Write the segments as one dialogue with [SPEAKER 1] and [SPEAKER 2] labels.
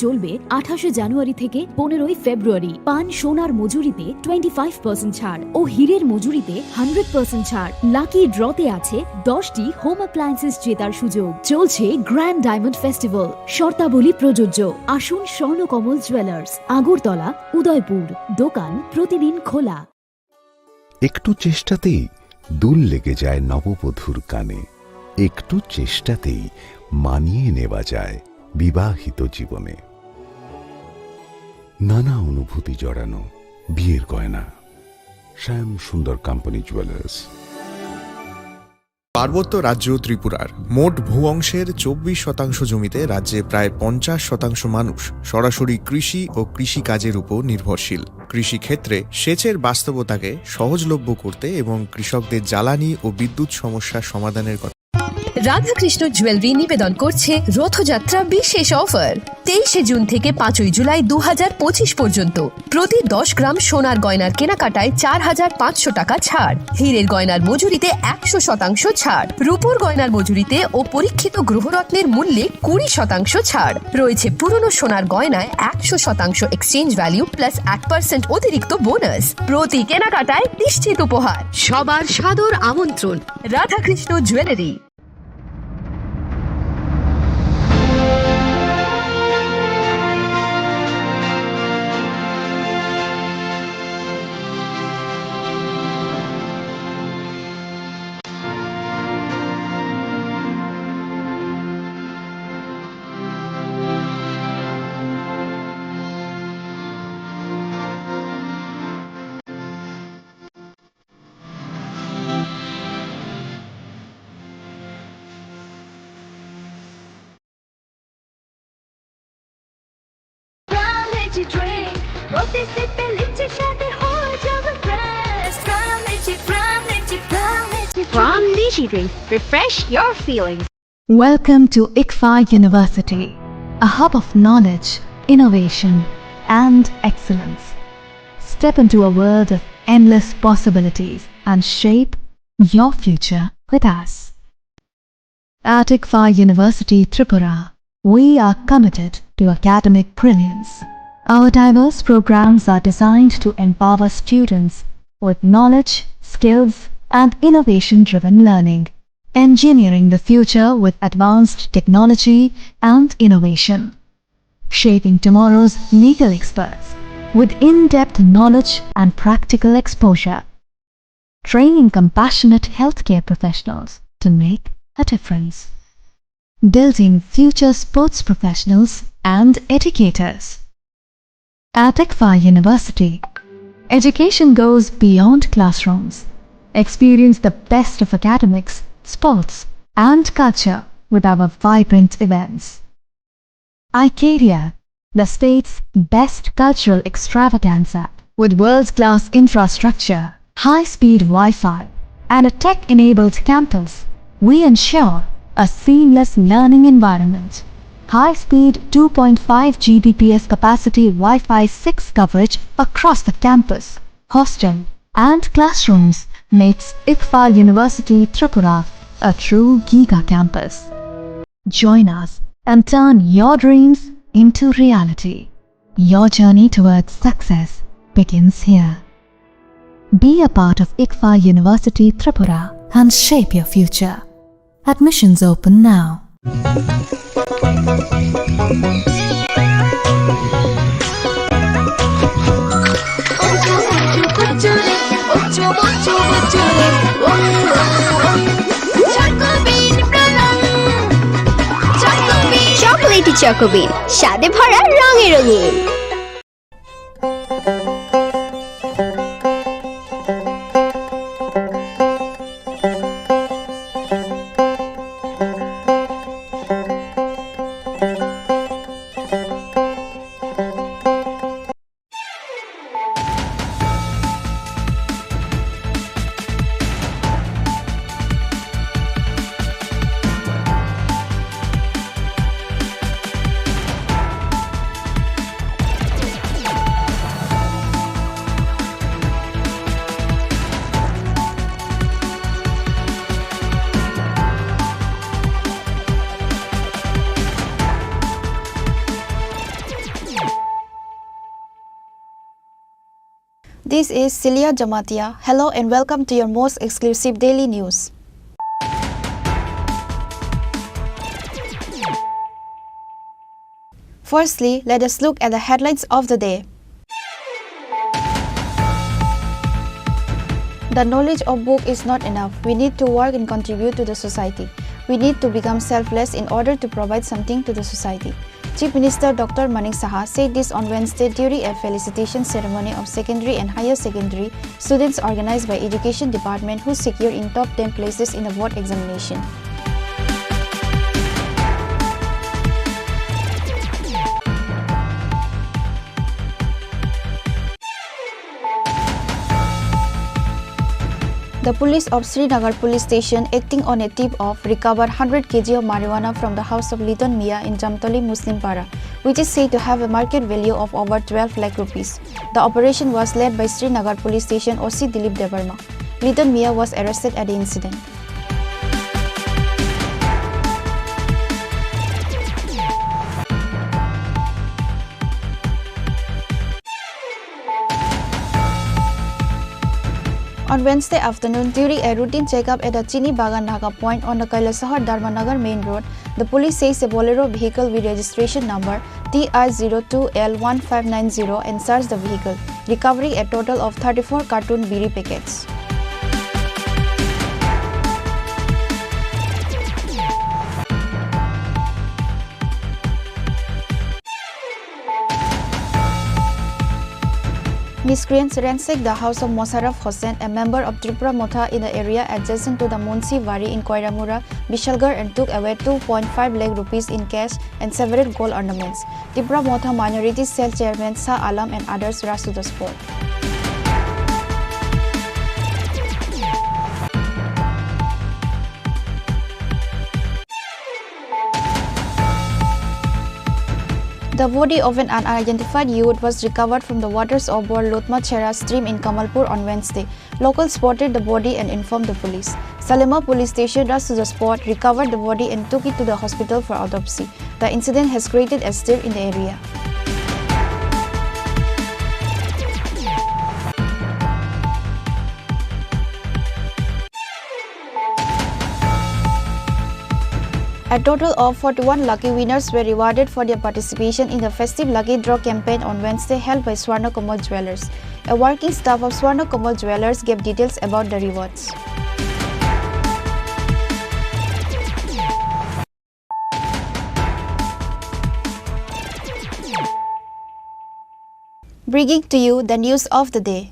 [SPEAKER 1] চলবে 28 জানুয়ারি থেকে 15 ফেব্রুয়ারি। পান সোনার মজুরিতে 25% ছাড় ও হীরের মজুরিতে 100% ছাড়। লাকি ড্রতে আছে 10টি হোম অ্যাপ্লায়েন্সেস জেতার সুযোগ। চলছে গ্র্যান্ড ডায়মন্ড ফেস্টিভ্যাল, শর্তাবলী প্রযোজ্য। আসুন স্বর্ণকমল জুয়েলার্স, আগরতলা, উদয়পুর। দোকান প্রতিদিন খোলা।
[SPEAKER 2] একটু চেষ্টাতেই দুল লেগে যায় নববধূর কানে, একটু চেষ্টাতেই মানিয়ে নেওয়া যায় বিবাহিত জীবনে। নানা অনুভূতি জড়ানো বিয়ের গয়না। শ্যাম সুন্দর কোম্পানি জুয়েলার্স।
[SPEAKER 3] পার্বত্য রাজ্য ত্রিপুরার মোট ভূ অংশের 24% জমিতে রাজ্যে প্রায় 50% মানুষ সরাসরি কৃষি ও কৃষিকাজের উপর নির্ভরশীল। কৃষিক্ষেত্রে সেচের বাস্তবতাকে সহজলভ্য করতে এবং কৃষকদের জ্বালানি ও বিদ্যুৎ সমস্যার সমাধানের কথা
[SPEAKER 4] রাধাকৃষ্ণ জুয়েলারি নিবেদন করছে রথযাত্রা বিশেষ অফার। 23 জুন থেকে 5 জুলাই 2025 পর্যন্ত প্রতি 10 গ্রাম সোনার গয়নার কেনাকাটায় 4500 টাকা ছাড়, হীরের গয়নার মজুরিতে 100% ছাড়, রূপোর গয়নার মজুরিতে ও পরীক্ষিত গ্রহরত্নের মূল্যে 20% ছাড় রয়েছে। পুরনো সোনার গয়নায় 100% এক্সচেঞ্জ ভ্যালু প্লাস 1% অতিরিক্ত বোনাস। প্রতি কেনাকাটায় নিশ্চিত উপহার। সবার সাদর আমন্ত্রণ Radhakrishna jewellery.
[SPEAKER 5] From Lychee Drink, refresh your feelings.
[SPEAKER 6] Welcome to ICFA University, a hub of knowledge, innovation, and excellence. Step into a world of endless possibilities and shape your future with us. At ICFA University Tripura, we are committed to academic brilliance. Our diverse programs are designed to empower students with knowledge, skills, and innovation-driven learning, engineering the future with advanced technology and innovation, shaping tomorrow's legal experts with in-depth knowledge and practical exposure, training compassionate healthcare professionals to make a difference, building future sports professionals and educators. At ICFA University, education goes beyond classrooms. Experience the best of academics, sports, and culture with our vibrant events. Icaria, the state's best cultural extravaganza, with world-class infrastructure, high-speed Wi-Fi, and a tech-enabled campus, we ensure a seamless learning environment. High-speed 2.5 Gbps capacity Wi-Fi 6 coverage across the campus, hostel, and classrooms makes ICFA University Tripura a true giga campus. Join us and turn your dreams into reality. Your journey towards success begins here. Be a part of ICFA University Tripura and shape your future. Admissions open now.
[SPEAKER 5] Chocolatey choco bean, স্বাদে ভরা রঙে রঙিন।
[SPEAKER 7] This is Celia Jamatia. Hello and welcome to your most exclusive daily news. Firstly, let us look at the headlines of the day. The knowledge of book is not enough. We need to work and contribute to the society. We need to become selfless in order to provide something to the society. Chief Minister Dr. Manik Saha said this on Wednesday during a felicitation ceremony of secondary and higher secondary students organized by Education Department who secured in top 10 places in the board examination. The police of Srinagar police station, acting on a tip of, recovered 100 kg of marijuana from the house of Liton Mia in Jamtoli Muslim Para, which is said to have a market value of over 12 lakh rupees. The operation was led by Srinagar police station OC Dilip Devarma. Liton Mia was arrested at the incident. On Wednesday afternoon, during a routine checkup at the Chini Bagan Naga point on the Kailasahar Dharmanagar main road, the police says a Bolero vehicle with registration number TR02L1590 and searched the vehicle, recovering a total of 34 cartoon biri packets. Miscreants ransacked the house of Mosarraf Hossain, a member of Tripura Motha in the area adjacent to the Munsi Wari in Koiramura, Bishalgarh, and took away 2.5 lakh rupees in cash and several gold ornaments. Tripura Motha Minority Cell Chairman Shah Alam and others rushed to the spot. The body of an unidentified youth was recovered from the waters of Lotma Chera stream in Kamalpur on Wednesday. Locals spotted the body and informed the police. Salema police station rushed to the spot, recovered the body and took it to the hospital for autopsy. The incident has created a stir in the area. A total of 41 lucky winners were rewarded for their participation in the festive lucky draw campaign on Wednesday held by Swarna Kamal Jewellers. A working staff of Swarna Kamal Jewellers gave details about the rewards. Bringing to you the news of the day.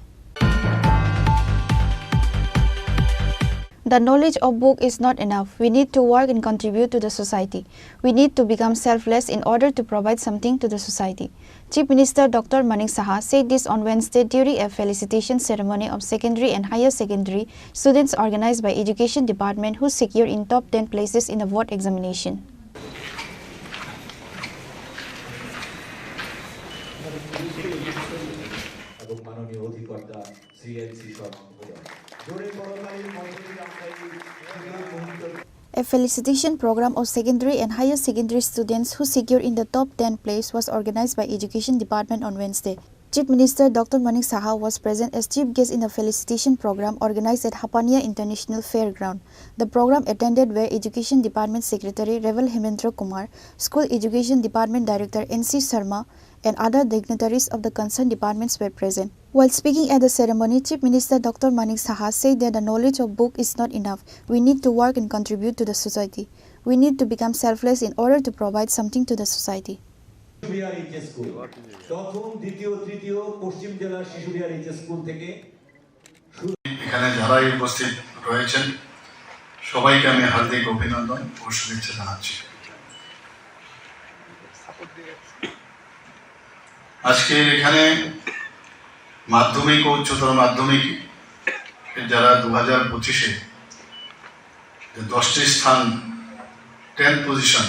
[SPEAKER 7] The knowledge of book is not enough. We need to work and contribute to the society. We need to become selfless in order to provide something to the society. Chief Minister Dr. Manik Saha said this on Wednesday during a felicitation ceremony of secondary and higher secondary students organized by Education Department who secured in top 10 places in the board examination. A felicitation program of secondary and higher secondary students who secured in the top 10 place was organized by Education Department on Wednesday. Chief Minister Dr. Manik Saha was present as chief guest in the felicitation program organized at Hapania International Fairground. The program attended where Education Department Secretary Revel Hemendra Kumar, School Education Department Director N.C. Sharma, and other dignitaries of the concerned departments were present. While speaking at the ceremony, Chief Minister Dr. Manik Saha said that the knowledge of book is not enough. We need to work and contribute to the society. We need to become selfless in order to provide something to the society.
[SPEAKER 8] এখানে যারাই উপস্থিত রয়েছেন সবাইকে আমি হার্দিক অভিনন্দন ও শুভেচ্ছা জানাচ্ছি। আজকে এখানে মাধ্যমিক ও উচ্চতর মাধ্যমিক যারা 2025-এ 10টি স্থান 10th পজিশন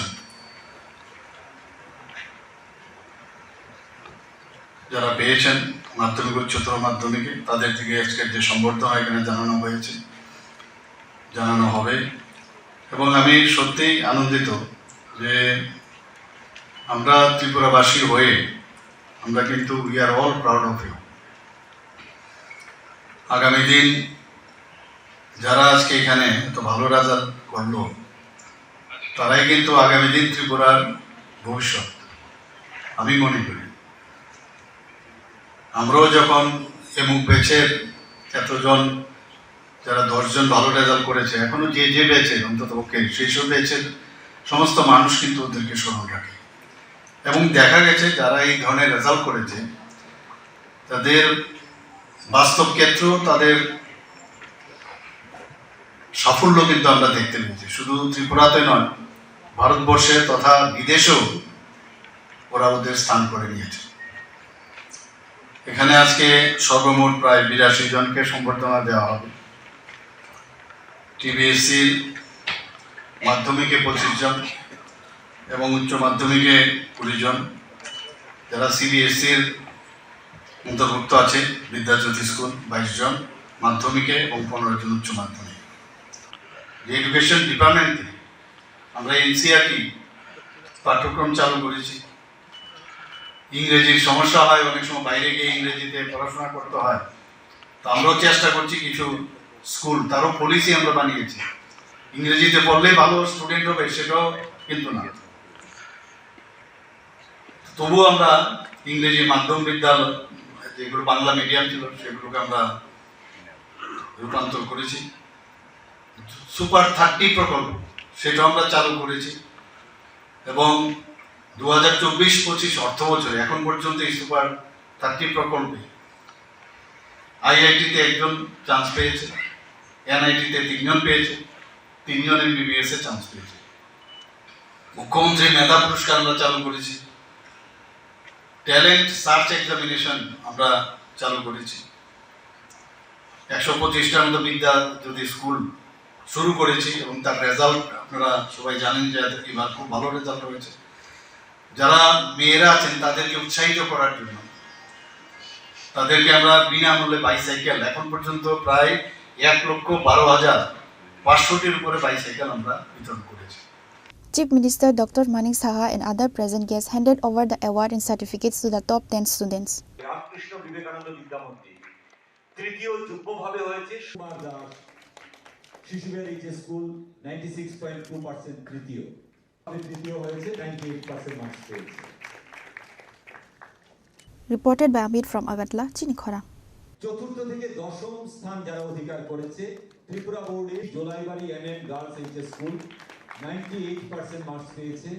[SPEAKER 8] যারা পেয়েছেন মাধ্যমিক উচ্চতর মাধ্যমিকে তাদের থেকে আজকের যে সম্বর্ধনা এখানে জানানো হয়েছে জানানো হবে এবং আমি সত্যিই আনন্দিত যে আমরা ত্রিপুরাবাসী হয়ে আমরা কিন্তু we are all proud of you আগামী দিন যারা আজকে এখানে এত ভালো রেজাল্ট করলো তারাই কিন্তু আগামী দিন ত্রিপুরার ভবিষ্যৎ আমি মনে করি। আমরাও যখন এমুক ব্যাচের এতজন যারা 10 জন ভালো রেজাল্ট করেছে, এখনো যে ব্যাচের অন্তত পক্ষে সেই সব ব্যাচের সমস্ত মানুষ কিন্তু ওদেরকে স্মরণ রাখে এবং দেখা গেছে যারা এই ধরনের রেজাল্ট করেছে তাদের বাস্তব ক্ষেত্র, তাদের সাফল্য কিন্তু আমরা দেখতে পেয়েছি। শুধু ত্রিপুরাতে নয়, ভারতবর্ষে তথা বিদেশেও ওরা ওদের স্থান করে নিয়েছে। এখানে আজকে সর্বমোট প্রায় 82 জনকে সম্বর্ধনা দেওয়া হবে। টিবিএসসির মাধ্যমিকে 25 জন এবং উচ্চ মাধ্যমিকে 20 জন, যারা সিবিএসসির অন্তর্ভুক্ত আছে বিদ্যাজ্যোতি স্কুল 22 জন মাধ্যমিকে এবং 15 জন উচ্চ মাধ্যমিক। যে এডুকেশন ডিপার্টমেন্টে আমরা এনসিআরটি পাঠ্যক্রম চালু করেছি। ইংরেজির সমস্যা হয়, অনেক সময় বাইরে গিয়ে ইংরেজিতে পড়াশোনা করতে হয়, তো আমরাও চেষ্টা করছি কিছু স্কুল, তারও পলিসি আমরা বানিয়েছি। ইংরেজিতে পড়লেই ভালো স্টুডেন্ট হবে সেটাও কিন্তু না, তবুও আমরা ইংরেজি মাধ্যম বিদ্যালয় যেগুলো বাংলা মিডিয়াম ছিল সেগুলোকে আমরা রূপান্তর করেছি। সুপার 30 প্রকল্প সেটা আমরা চালু করেছি এবং 2024-25 অর্থ বছরে এখন পর্যন্ত এই সুপার 30 প্রকল্পে আইআইটিতে 1 জন চান্স পেয়েছে, এনআইটিতে 3 জন পেয়েছে, 3 জন এমবিবিএস এ চান্স পেয়েছে। মুখ্যমন্ত্রী মেধা পুরস্কার আমরা চালু করেছি। ট্যালেন্ট সার্চ এক্সামিনেশন আমরা চালু করেছি। 125টার মতো বিদ্যাজ্যোতি স্কুল শুরু করেছি এবং তার রেজাল্ট আপনারা সবাই জানেন যে এবার খুব ভালো রেজাল্ট হয়েছে। যারা মেয়েরা আছেন তাদেরকে উৎসাহিত করার জন্য তাদেরকে আমরা বিনামূল্যে বাইসাইকেল, এখন পর্যন্ত প্রায় 1,12,500-টির উপরে বাইসাইকেল আমরা বিতরণ করেছি।
[SPEAKER 7] Chief Minister Dr. Manik Saha and other present guests handed over the award and certificates to the top 10 students.
[SPEAKER 9] Ramakrishna Vivekananda Vidyamandir তৃতীয় যুগ্মভাবে হয়েছে সুমার দাস শিশুবিহার এইচএস স্কুল 96.2% তৃতীয় হয়েছে 98% মার্কস পেয়েছে।
[SPEAKER 7] Reported by Amit from Agatla, Chini Khorang.
[SPEAKER 9] চতুর্থ থেকে দশম স্থান যারা অধিকার করেছে ত্রিপুরা বোর্ডে Jolaibari NM girls HS school 98% marks পেয়েছে।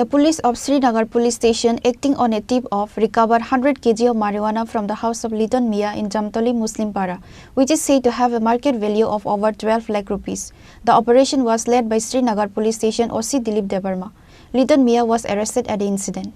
[SPEAKER 7] The police of Srinagar Police Station, acting on a tip of, recovered 100 kg of marijuana from the house of Liton Mia in Jamtoli Muslim Para, which is said to have a market value of over 12 lakh rupees. The operation was led by Srinagar Police Station OC Dilip Debarma. Liton Mia was arrested at the incident.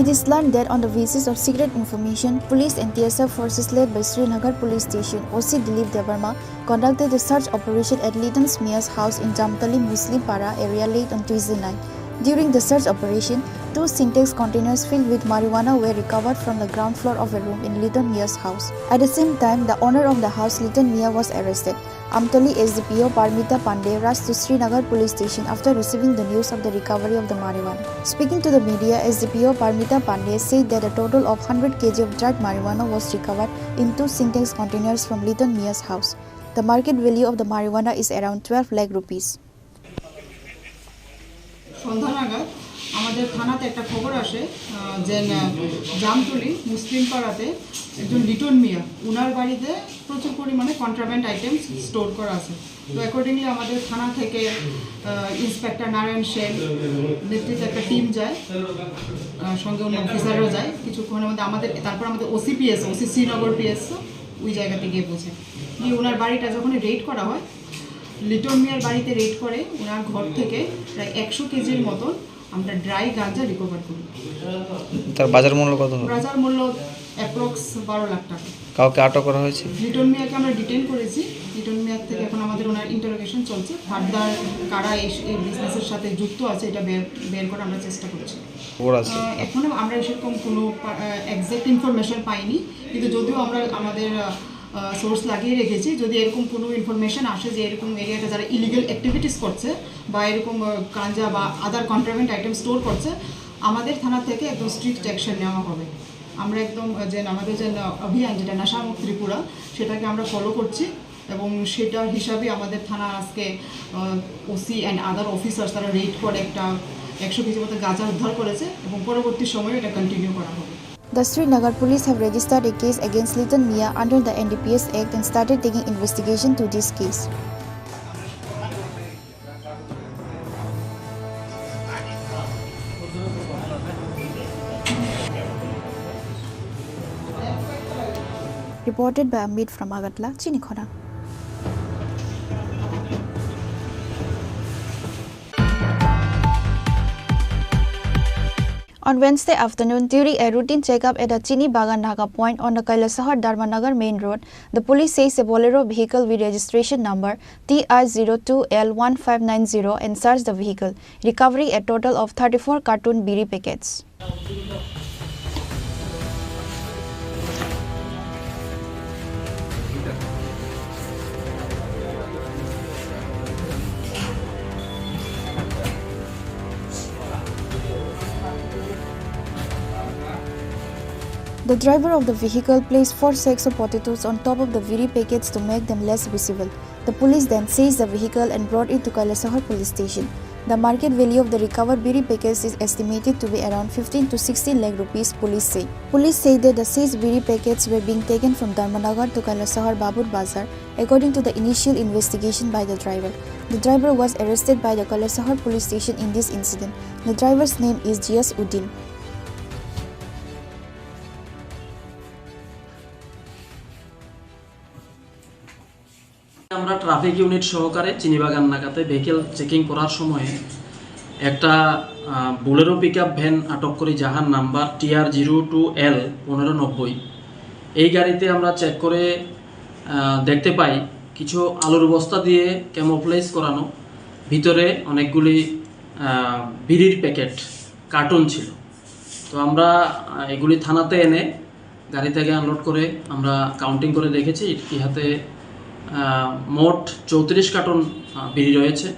[SPEAKER 7] It is learned that on the basis of secret information, police and TSF forces led by Srinagar Police Station OC Dilip Debarma conducted a search operation at Liton Mia's house in Jamtali Muslim Para area late on Tuesday night. During the search operation, 2 Syntex containers filled with marijuana were recovered from the ground floor of a room in Liton Mia's house. At the same time, the owner of the house, Liton Mia, was arrested. Amtoli SDPO Parmita Pandey rushed to Srinagar Police Station after receiving the news of the recovery of the marijuana. Speaking to the media, SDPO Parmita Pandey said that a total of 100 kg of dried marijuana was recovered in 2 Syntex containers from Liton Mia's house. The market value of the marijuana is around 12 lakh rupees.
[SPEAKER 10] সন্ধ্যা নাগাদ আমাদের থানাতে একটা খবর আসে যে জামতলি মুসলিম পাড়াতে একজন লিটন মিয়া উনার বাড়িতে প্রচুর পরিমাণে কন্ট্রাব্যান্ড আইটেমস স্টোর করা আছে। তো অ্যাকর্ডিংলি আমাদের থানা থেকে ইন্সপেক্টর নারায়ণ সেন নেতৃত্বে একটা টিম যায়, সঙ্গে অন্য অফিসারও যায়। কিছুক্ষণের মধ্যে তারপর আমাদের ওসি শ্রীনগর পিএস ওই জায়গাতে গিয়ে পৌঁছে গিয়ে ওনার বাড়িটা যখন রেড করা হয়, লিটন মিয়ার বাড়িতে রেড করে ওনার ঘর থেকে প্রায় 100 কেজির মতন আমরা ড্রাই গাঁজা রিকভার করি।
[SPEAKER 11] তার বাজার মূল্য কত?
[SPEAKER 10] বাজার মূল্য অ্যাপ্রক্স 12 লাখ টাকা।
[SPEAKER 11] কাউকে আটক করা হয়েছে?
[SPEAKER 10] লিটন মিয়াকে আমরা ডিটেইন করেছি। লিটন মিয়ার থেকে এখন আমাদের ওনার ইন্টারোগেশন চলছে। ফার্দার কারা এই বিজনেসের সাথে যুক্ত আছে এটা বের করার আমরা চেষ্টা করছি। এখনও আমরা সেরকম কোনো এক্সাক্ট ইনফরমেশন পাইনি, কিন্তু যদিও আমরা আমাদের সোর্স লাগিয়ে রেখেছি, যদি এরকম কোনো ইনফরমেশন আসে যে এরকম এরিয়াটা যারা ইলিগাল অ্যাক্টিভিটিস করছে বা এরকম গাঁজা বা আদার কন্ট্রাব্যান্ড আইটেম স্টোর করছে, আমাদের থানা থেকে একদম স্ট্রিক্ট অ্যাকশন নেওয়া হবে। আমরা একদম যে আমাদের যে অভিযান যেটা নেশামুক্ত ত্রিপুরা সেটাকে আমরা ফলো করছি এবং সেটার হিসাবে আমাদের থানা আজকে ওসি অ্যান্ড আদার অফিসার্স তারা রেড করে একটা 100 কেজি মতো গাঁজা উদ্ধার করেছে এবং পরবর্তী সময়ে এটা কন্টিনিউ করা হবে।
[SPEAKER 7] The Srinagar police have registered a case against Litan Mia under the NDPS Act and started taking investigation to this case. Reported by Amit from Agatla, Chini Khorang. On Wednesday afternoon, during a routine checkup at the Chini Bagan Naga point on the Kailasahar Dharmanagar main road, the police seized a Bolero vehicle with registration number TR02L1590 and searched the vehicle, recovering a total of 34 carton biri packets. The driver of the vehicle placed 4 sacks of potatoes on top of the viri packets to make them less visible. The police then seized the vehicle and brought it to Kailasahar police station. The market value of the recovered biri packets is estimated to be around 15 to 16 lakh rupees, police say. Police say that the seized biri packets were being taken from Dharmanagar to Kailasahar Babur Bazar, according to the initial investigation by the driver. The driver was arrested by the Kailasahar police station in this incident. The driver's name is Jias Uddin.
[SPEAKER 12] আমরা traffic unit সহকারে চিনিবাগান নাকাতে vehicle checking করার সময় একটা Bolero pickup van আটক করি, যাহার number TR02L1590। এই গাড়িতে আমরা চেক করে দেখতে পাই কিছু আলুর বস্তা দিয়ে ক্যামোফ্লেজ করানো, ভিতরে অনেকগুলি বিড়ির প্যাকেট কার্টুন ছিল। তো আমরা এগুলি থানাতে এনে গাড়ি থেকে আনলোড করে আমরা কাউন্টিং করে দেখেছি, ইহাতে মোট 34 কার্টন বিড়ি রয়েছে।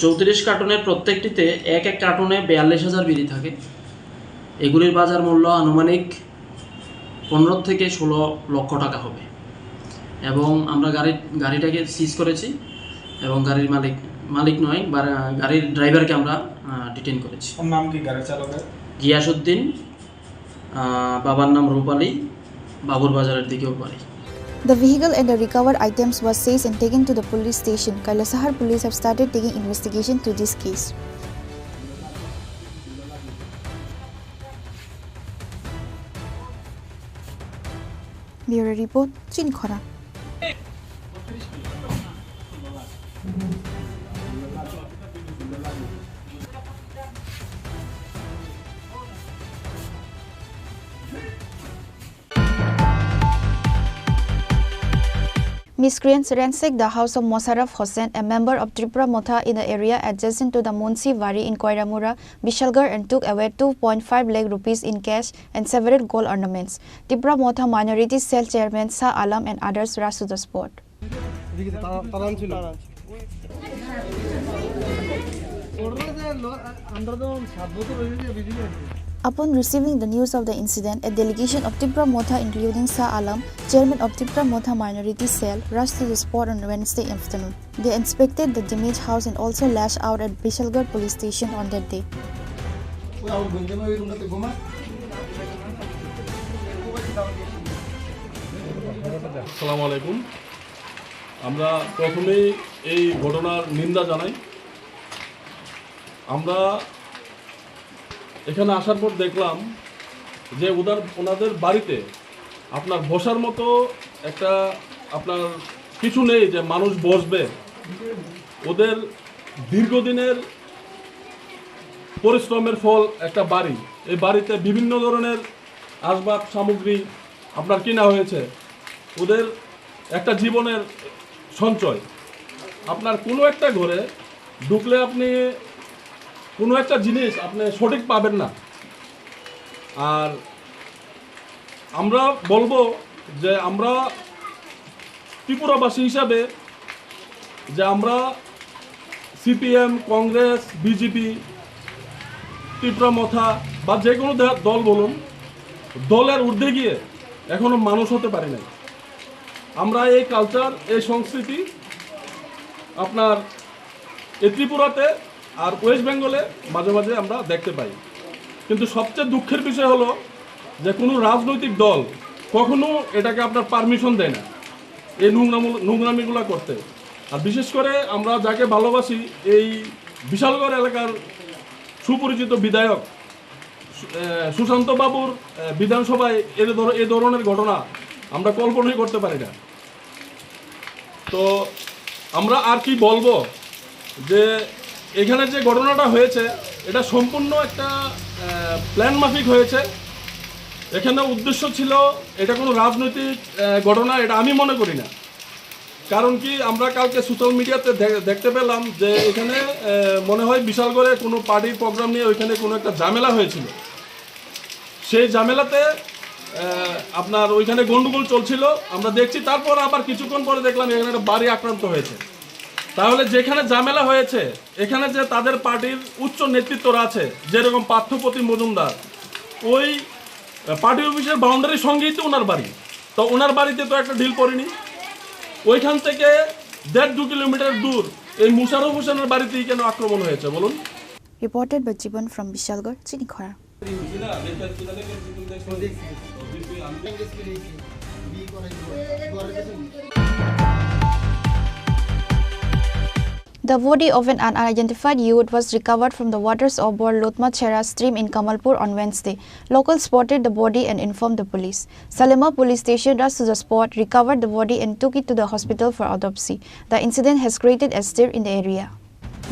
[SPEAKER 12] 34 কার্টনের প্রত্যেকটিতে এক কার্টনে 42,000 বিড়ি থাকে। এগুলির বাজার মূল্য আনুমানিক 15 থেকে 16 লক্ষ টাকা হবে। এবং আমরা গাড়িটাকে সিজ করেছি এবং গাড়ির মালিক নয়, গাড়ির ড্রাইভারকে আমরা ডিটেইন করেছি।
[SPEAKER 11] নাম কি গাড়ি চালকের?
[SPEAKER 12] গিয়াসউদ্দিন, বাবার নাম রূপালী, বাবুর বাজারের দিকেও বাড়ি।
[SPEAKER 7] The vehicle and the recovered items was seized and taken to the police station. Kailasahar police have started taking investigation to this case. Bureau report, Chini Khorang. Miscreants ransacked the house of Mosarraf Hossain, a member of Tripura Motha in the area adjacent to the Munsi Wari in Koiramura, Bishalgarh, and took away 2.5 lakh rupees in cash and several gold ornaments. Tripura Motha Minority Cell Chairman Shah Alam and others rushed to the spot. Upon receiving the news of the incident, a delegation of Tripura Motha including Shah Alam, chairman of Tripura Motha Minority Cell, rushed to the spot on Wednesday afternoon. They inspected the damaged house and also lashed out at Bishalgarh police station on that day.
[SPEAKER 13] আসসালামু আলাইকুম। আমরা প্রথমেই এই ঘটনার নিন্দা জানাই। আমরা এখানে আসার পর দেখলাম যে ওনাদের বাড়িতে আপনার বসার মতো একটা আপনার কিছু নেই যে মানুষ বসবে। ওদের দীর্ঘদিনের পরিশ্রমের ফল একটা বাড়ি। এই বাড়িতে বিভিন্ন ধরনের আসবাব সামগ্রী আপনার কিনা হয়েছে, ওদের একটা জীবনের সঞ্চয়। আপনার কোনো একটা ঘরে ঢুকলে আপনি কোনো একটা জিনিস আপনি সঠিক পাবেন না। আর আমরা বলবো যে আমরা ত্রিপুরাবাসী হিসাবে যে আমরা সিপিএম, কংগ্রেস, বিজেপি, ত্রিপুরা মথা বা যে কোনো দল বলুন, দলের ঊর্ধ্বে গিয়ে এখনো মানুষ হতে পারি নাই। আমরা এই কালচার, এই সংস্কৃতি আপনার এই ত্রিপুরাতে আর ওয়েস্ট বেঙ্গলে মাঝে মাঝে আমরা দেখতে পাই। কিন্তু সবচেয়ে দুঃখের বিষয় হলো যে কোনো রাজনৈতিক দল কখনো এটাকে আপনার পারমিশন দেয় না এই নোংরামিগুলো করতে। আর বিশেষ করে আমরা যাকে ভালোবাসি, এই বিশালগড় এলাকার সুপরিচিত বিধায়ক সুশান্ত বাবুর বিধানসভায় এই ধরনের ঘটনা আমরা কল্পনাই করতে পারি না। তো আমরা আর কি বলবো, যে এখানে যে ঘটনাটা হয়েছে এটা সম্পূর্ণ একটা প্ল্যান মাফিক হয়েছে। এখানে উদ্দেশ্য ছিল, এটা কোনো রাজনৈতিক ঘটনা এটা আমি মনে করি না। কারণ কি, আমরা কালকে সোশ্যাল মিডিয়াতে দেখতে পেলাম যে এখানে মনে হয় বিশালগড়ে কোনো পার্টির প্রোগ্রাম নিয়ে ওইখানে কোনো একটা ঝামেলা হয়েছিল। সেই ঝামেলাতে আপনার ওইখানে গন্ডগোল চলছিল আমরা দেখছি। তারপর আবার কিছুক্ষণ পরে দেখলাম এখানে একটা বাড়ি আক্রান্ত হয়েছে। তাহলে যেখানে ঝামেলা হয়েছে, এখানে যে তাদের পার্টির উচ্চ নেতৃত্বরা আছে, যেরকম পার্থপ্রতিম মজুমদার, ওই পার্টি অফিসের বাউন্ডারির সঙ্গেই তো ওনার বাড়ি। তো ওনার বাড়িতে তো একটা ডিল করিনি। ওইখান থেকে 1.5-2 কিলোমিটার দূর এই মুশারফ হোসেনের বাড়িতেই কেন আক্রমণ হয়েছে বলুন?
[SPEAKER 7] Reported by Jiban from Bishalgarh, Chini Khorang. The body of an unidentified youth was recovered from the waters of Lotma Chera stream in Kamalpur on Wednesday. Locals spotted the body and informed the police. Salema police station rushed to the spot, recovered the body and took it to the hospital for autopsy. The incident has created a stir in the area.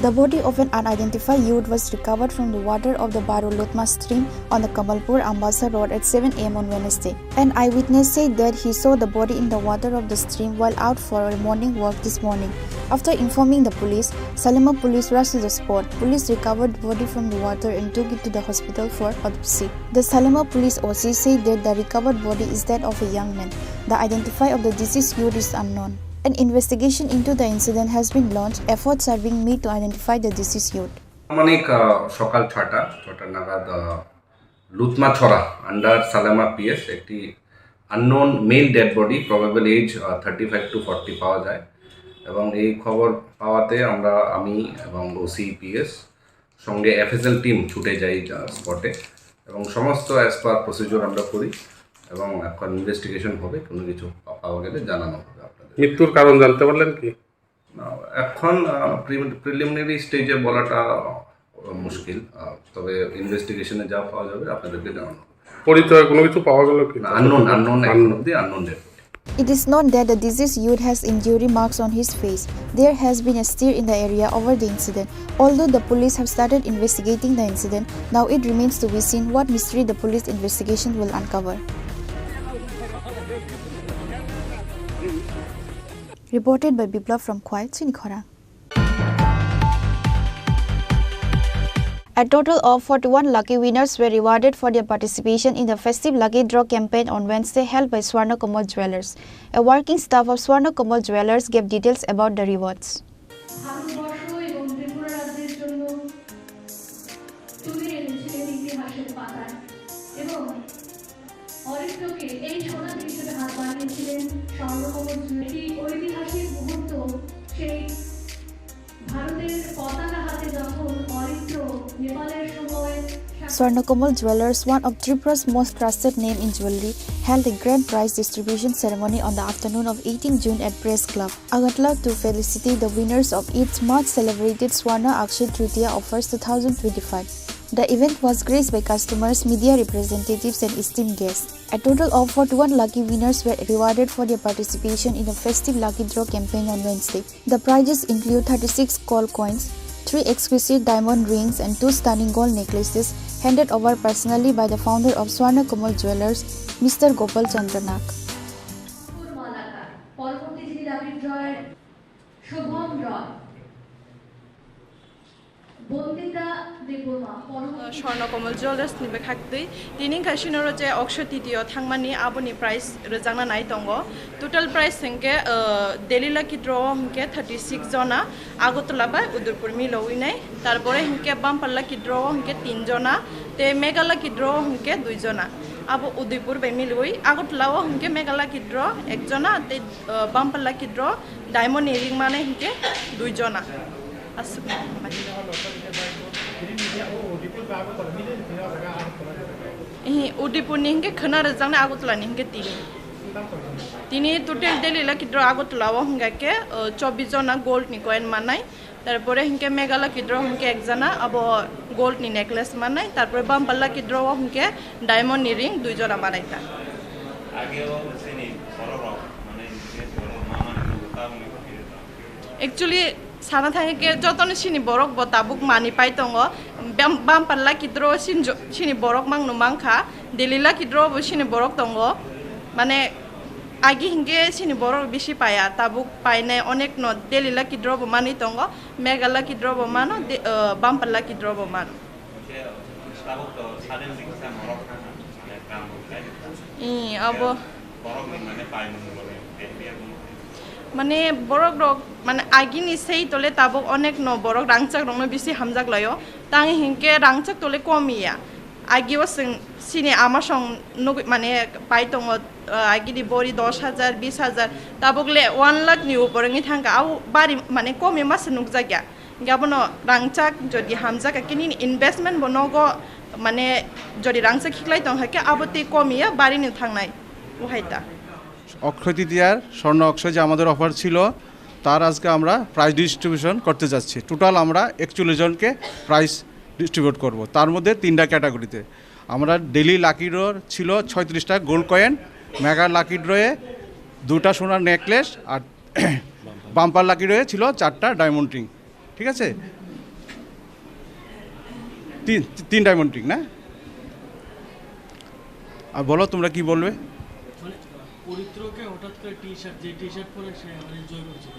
[SPEAKER 7] The body of an unidentified youth was recovered from the water of the Lotma stream on the Kamalpur Ambassa Road at 7 a.m. on Wednesday. An eyewitness said that he saw the body in the water of the stream while out for a morning walk this morning. After informing the police, Salema police rushed to the spot. Police recovered the body from the water and took it to the hospital for autopsy. The Salema police OC said that the recovered body is that of a young man. The identity of the deceased youth is unknown. An investigation into the incident has been launched. Efforts are being made to identify the deceased youth.
[SPEAKER 14] সকাল 6টা নাগাদ লুতমা ছড়া under Salema PS একটি unknown male dead body, probably age 35 to 40 পাওয়া যায়। এবং এই খবর পাওয়াতে আমি এবং ওসি পিএস সঙ্গে এফএসএল টিম ছুটে যাই স্পটে এবং সমস্ত অ্যাজ পার প্রসিডিওর আমরা করি এবং এখন ইনভেস্টিগেশন হবে। কোনো কিছু পাওয়া গেলে জানানো হবে আপনাদের।
[SPEAKER 15] মৃত্যুর কারণ জানতে পারলেন কি?
[SPEAKER 14] এখন প্রিলিমিনারি স্টেজে বলাটা মুশকিল, তবে ইনভেস্টিগেশনে যা পাওয়া যাবে আপনাদেরকে জানানো হবে।
[SPEAKER 15] পরিচয় কোনো কিছু পাওয়া গেল কি?
[SPEAKER 14] Unknown dead.
[SPEAKER 7] It is known that the deceased youth has injury marks on his face. There has been a stir in the area over the incident. Although the police have started investigating the incident, now it remains to be seen what mystery the police investigation will uncover. Reported by Bipla from Khwai, Chini Khorang. A total of 41 lucky winners were rewarded for their participation in the festive lucky draw campaign on Wednesday held by Swarna Kamal Jewellers. A working staff of Swarna Kamal Jewellers gave details about the rewards. Swarna Kamal Jewellers, one of Tripura's most trusted name in jewellery, held a grand prize distribution ceremony on the afternoon of 18 June at Press Club, Agatla, to felicitate the winners of its much celebrated Swarna Akshay Tritiya offers 2025. The event was graced by customers, media representatives and esteemed guests. A total of 41 lucky winners were rewarded for their participation in the festive lucky draw campaign on Wednesday. The prizes include 36 gold coins, 3 exquisite diamond rings and 2 stunning gold necklaces handed over personally by the founder of Swarna Kamal Jewelers, Mr. Gopal Chandranak.
[SPEAKER 10] Swarna Kamal Jewelers ni bekhakti tini kashinoro je oksho titiyo thangmani aboni price rejangna nai tongo total price hingke Delhi lucky draw hingke 36 jona Agotla ba Udaipur milo winai tarpore hingke bumper lucky draw hingke 3 jona te mega lucky draw hingke 2 jona abo Udaipur bai miloi Agotla o hingke mega lucky draw 1 jona te bumper lucky draw diamond earring mane hingke 2 jona Udaipur ni hingke khana rejangna Agotla ni hingke tini total Delhi lucky draw Agotla o hingke 24 jona gold ni coin manai tarpore hingke mega lucky draw hingke 1 jona abo gold ni necklace manai tarpore bumper lucky draw o hingke diamond earring 2 jona manaita actually sana thange ke jotone sini borok bo tabuk mani pai tongo bumper lucky draw sini borok mang no mangkha Delhi lucky draw bo sini borok tongo mane agi hinge sini borok bishi paya tabuk paine onek no Delhi lucky draw bo mani tongo mega lucky draw bo mano bumper lucky draw bo mano abo মানে borok rok মানে agini sei tole tabok onek no borok rangchak rongno bisi hamjak layo tang hingke rangchak tole komiya agi wasing sini amasong মানে pai tongo agi di bori 10,000 20,000 tabokle 1 lakh ni uporengi thangka au bari মানে komi mas nukjagya gabono rangchak jodi hamjak kini investment bonogo মানে jodi rangchak hiklai tong hake abote komiya bari ni thangnai uhaita
[SPEAKER 16] অক্ষয় তৃতীয়ার স্বর্ণ অক্ষয় যে আমাদের offer ছিল তার আজকে আমরা prize distribution করতে যাচ্ছি টোটাল আমরা 41 জনকে প্রাইজ ডিস্ট্রিবিউট করব তার মধ্যে 3টা ক্যাটাগরিতে আমরা ডেইলি লাকি ড্র ছিল 36টা গোল্ড কয়েন মেগা লাকি ড্রয়ে 2টা সোনার নেকলেস আর বাম্পার লাকি ড্রয়ে ছিল 4টা ডায়মন্ড রিং ঠিক আছে 3 ডায়মন্ড রিং না আর বলো তোমরা কি বলবে
[SPEAKER 17] পরিত্রকে হঠাৎ করে টি-শার্ট যে টি-শার্ট পরে সে এনজয় করছে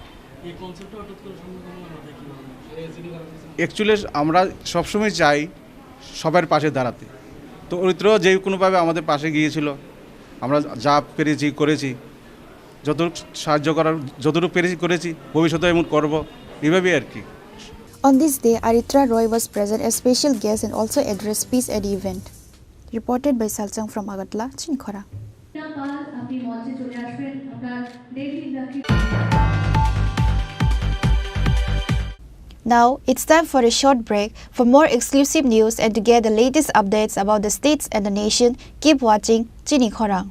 [SPEAKER 17] এই কনসেপ্টটা হঠাৎ করে সম্ভব হলো না কিভাবে
[SPEAKER 16] অ্যাকচুয়ালি আমরা সবসময় চাই সবার পাশে দাঁড়াতে তো পরিত্র যে কোনোভাবে আমাদের পাশে গিয়েছিল আমরা যা পেরেছি করেছি যতটুকু সাহায্য করার যতটুকু পেরেছি করেছি ভবিষ্যতে এমন করব এইভাবেই আর কি
[SPEAKER 7] On this day, Aritra Roy was present as special guest and also addressed speech at the event. Reported by Salchang from Agatla, Chini Khorang. Now, it's time for a short break. For more exclusive news and to get the latest updates about the states and the nation, keep watching Chini Khorang.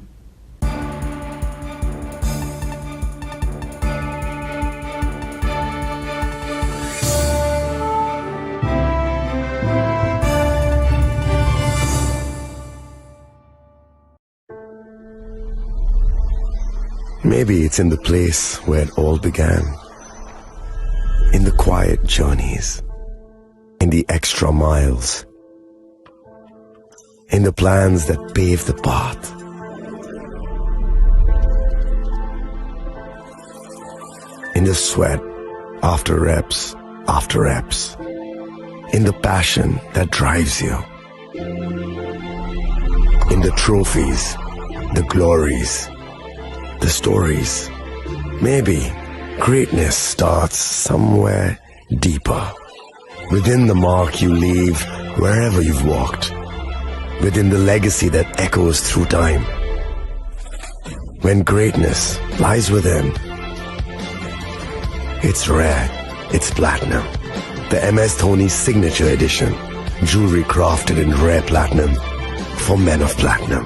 [SPEAKER 18] Maybe it's in the place where it all began. In the quiet journeys. In the extra miles. In the plans that pave the path. In the sweat after reps. In the passion that drives you. In the trophies, the glories, the stories. Maybe greatness starts somewhere deeper. Within the mark you leave wherever you've walked. Within the legacy that echoes through time. When greatness lies within, it's rare, it's platinum. The MS Dhoni Signature Edition. Jewelry crafted in rare platinum for men of platinum.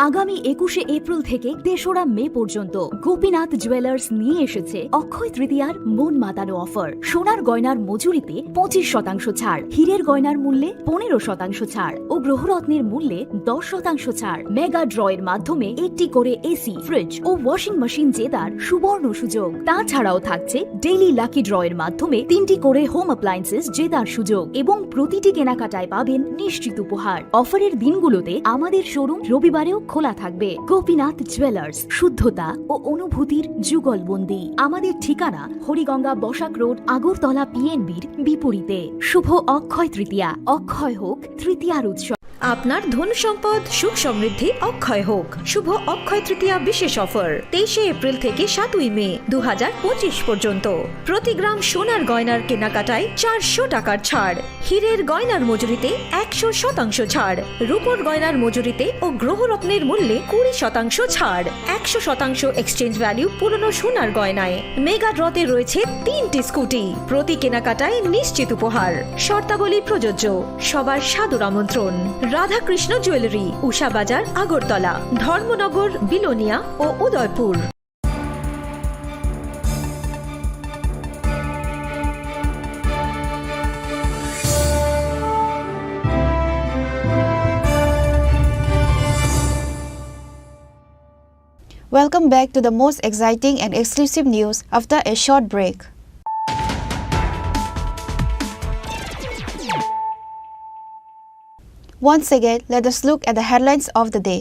[SPEAKER 1] আগামী 21শে April থেকে 3রা মে পর্যন্ত Gopinath jewellers নিয়ে এসেছে অক্ষয় তৃতীয়ার মন মাতানো offer. সোনার গয়নার মজুরিতে 25% ছাড়, হীরের গয়নার মূল্যে 15% ছাড় ও গ্রহরত্নের মূল্যে 10% ছাড়। মেগা ড্রয়ের মাধ্যমে একটি করে এসি, ফ্রিজ ও ওয়াশিং মেশিন জেতার সুবর্ণ সুযোগ। তাছাড়াও থাকছে ডেইলি লাকি ড্রয়ের মাধ্যমে 3টি করে হোম অ্যাপ্লায়েন্সেস জেতার সুযোগ এবং প্রতিটি কেনাকাটায় পাবেন নিশ্চিত উপহার। অফারের দিনগুলোতে আমাদের শোরুম রবিবারেও খোলা থাকবে। গোপীনাথ জুয়েলার্স, শুদ্ধতা ও অনুভূতির যুগলবন্দি। আমাদের ঠিকানা হরিগঙ্গা বসাক রোড, আগরতলা পিএনবির বিপরীতে। শুভ অক্ষয় তৃতীয়া, অক্ষয় হোক তৃতীয়ার উৎসব।
[SPEAKER 19] আপনার ধন সম্পদ সুখ সমৃদ্ধি অক্ষয় হোক। শুভ অক্ষয় তৃতীয়া বিশেষ অফার 23শে এপ্রিল থেকে 7ই মে 2025 পর্যন্ত। প্রতি গ্রাম সোনার গয়নার কেনাকাটায় 400 টাকার ছাড়, হীরের গয়নার মজুরিতে 100% ছাড়, রূপোর গয়নার মজুরিতে ও গ্রহরত্নের মূল্যে 20% ছাড়, 100% এক্সচেঞ্জ ভ্যালু পুরনো সোনার গয়নায়। মেগা ড্রতে রয়েছে 3টি স্কুটি, প্রতি কেনাকাটায় নিশ্চিত উপহার। শর্তাবলী প্রযোজ্য। সবার সাদর আমন্ত্রণ। রাধাকৃষ্ণ জুয়েলারি, উষা বাজার, আগরতলা, ধর্মনগর, বিলোনিয়া ও Udaipur.
[SPEAKER 7] Welcome back to the most exciting and exclusive news after a short break. Once again, let us look at the headlines of the day.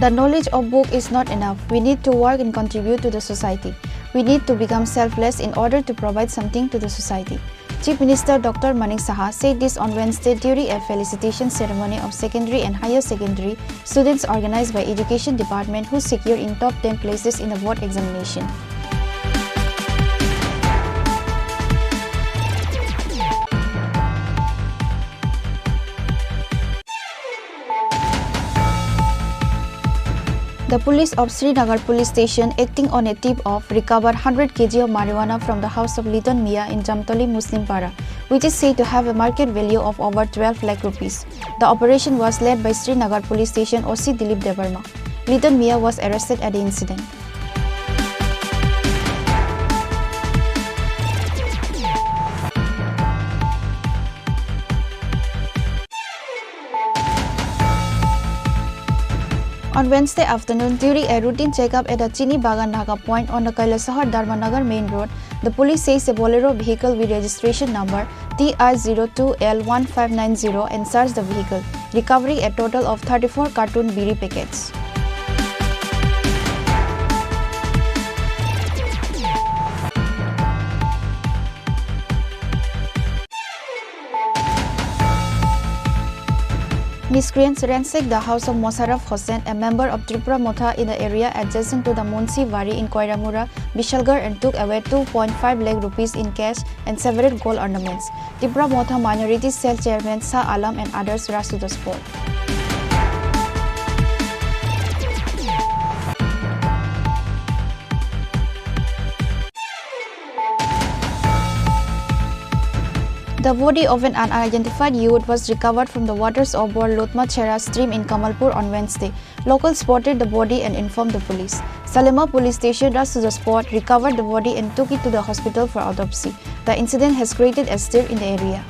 [SPEAKER 7] The knowledge of book is not enough. We need to work and contribute to the society. We need to become selfless in order to provide something to the society. Chief Minister Dr. Manik Saha said this on Wednesday during a felicitation ceremony of secondary and higher secondary students organized by Education Department who secured in top 10 places in the board examination. The police of Srinagar police station, acting on a tip-off, recovered 100 kg of marijuana from the house of Liton Mia in Jamtoli Muslim Para, which is said to have a market value of over 12 lakh rupees. The operation was led by Srinagar police station OC Dilip Devarma. Liton Mia was arrested at the incident. On Wednesday afternoon, during a routine checkup at the Chini Khorang point on the Kailasahar Dharmanagar main road, the police says a Bolero vehicle with registration number TR02L1590 and searched the vehicle, recovering a total of 34 carton biri packets. Miscreants ransacked the house of Mosarraf Hossain, a member of Tripura Motha in the area adjacent to the Munsi Wari in Koiramura, Bishalgarh, and took away 2.5 lakh rupees in cash and several gold ornaments. Tripura Motha Minority Cell Chairman Shah Alam and others rushed to the spot. The body of an unidentified youth was recovered from the waters of Lotma Chera stream in Kamalpur on Wednesday. Locals spotted the body and informed the police. Salema police station rushed to the spot, recovered the body and took it to the hospital for autopsy. The incident has created a stir in the area.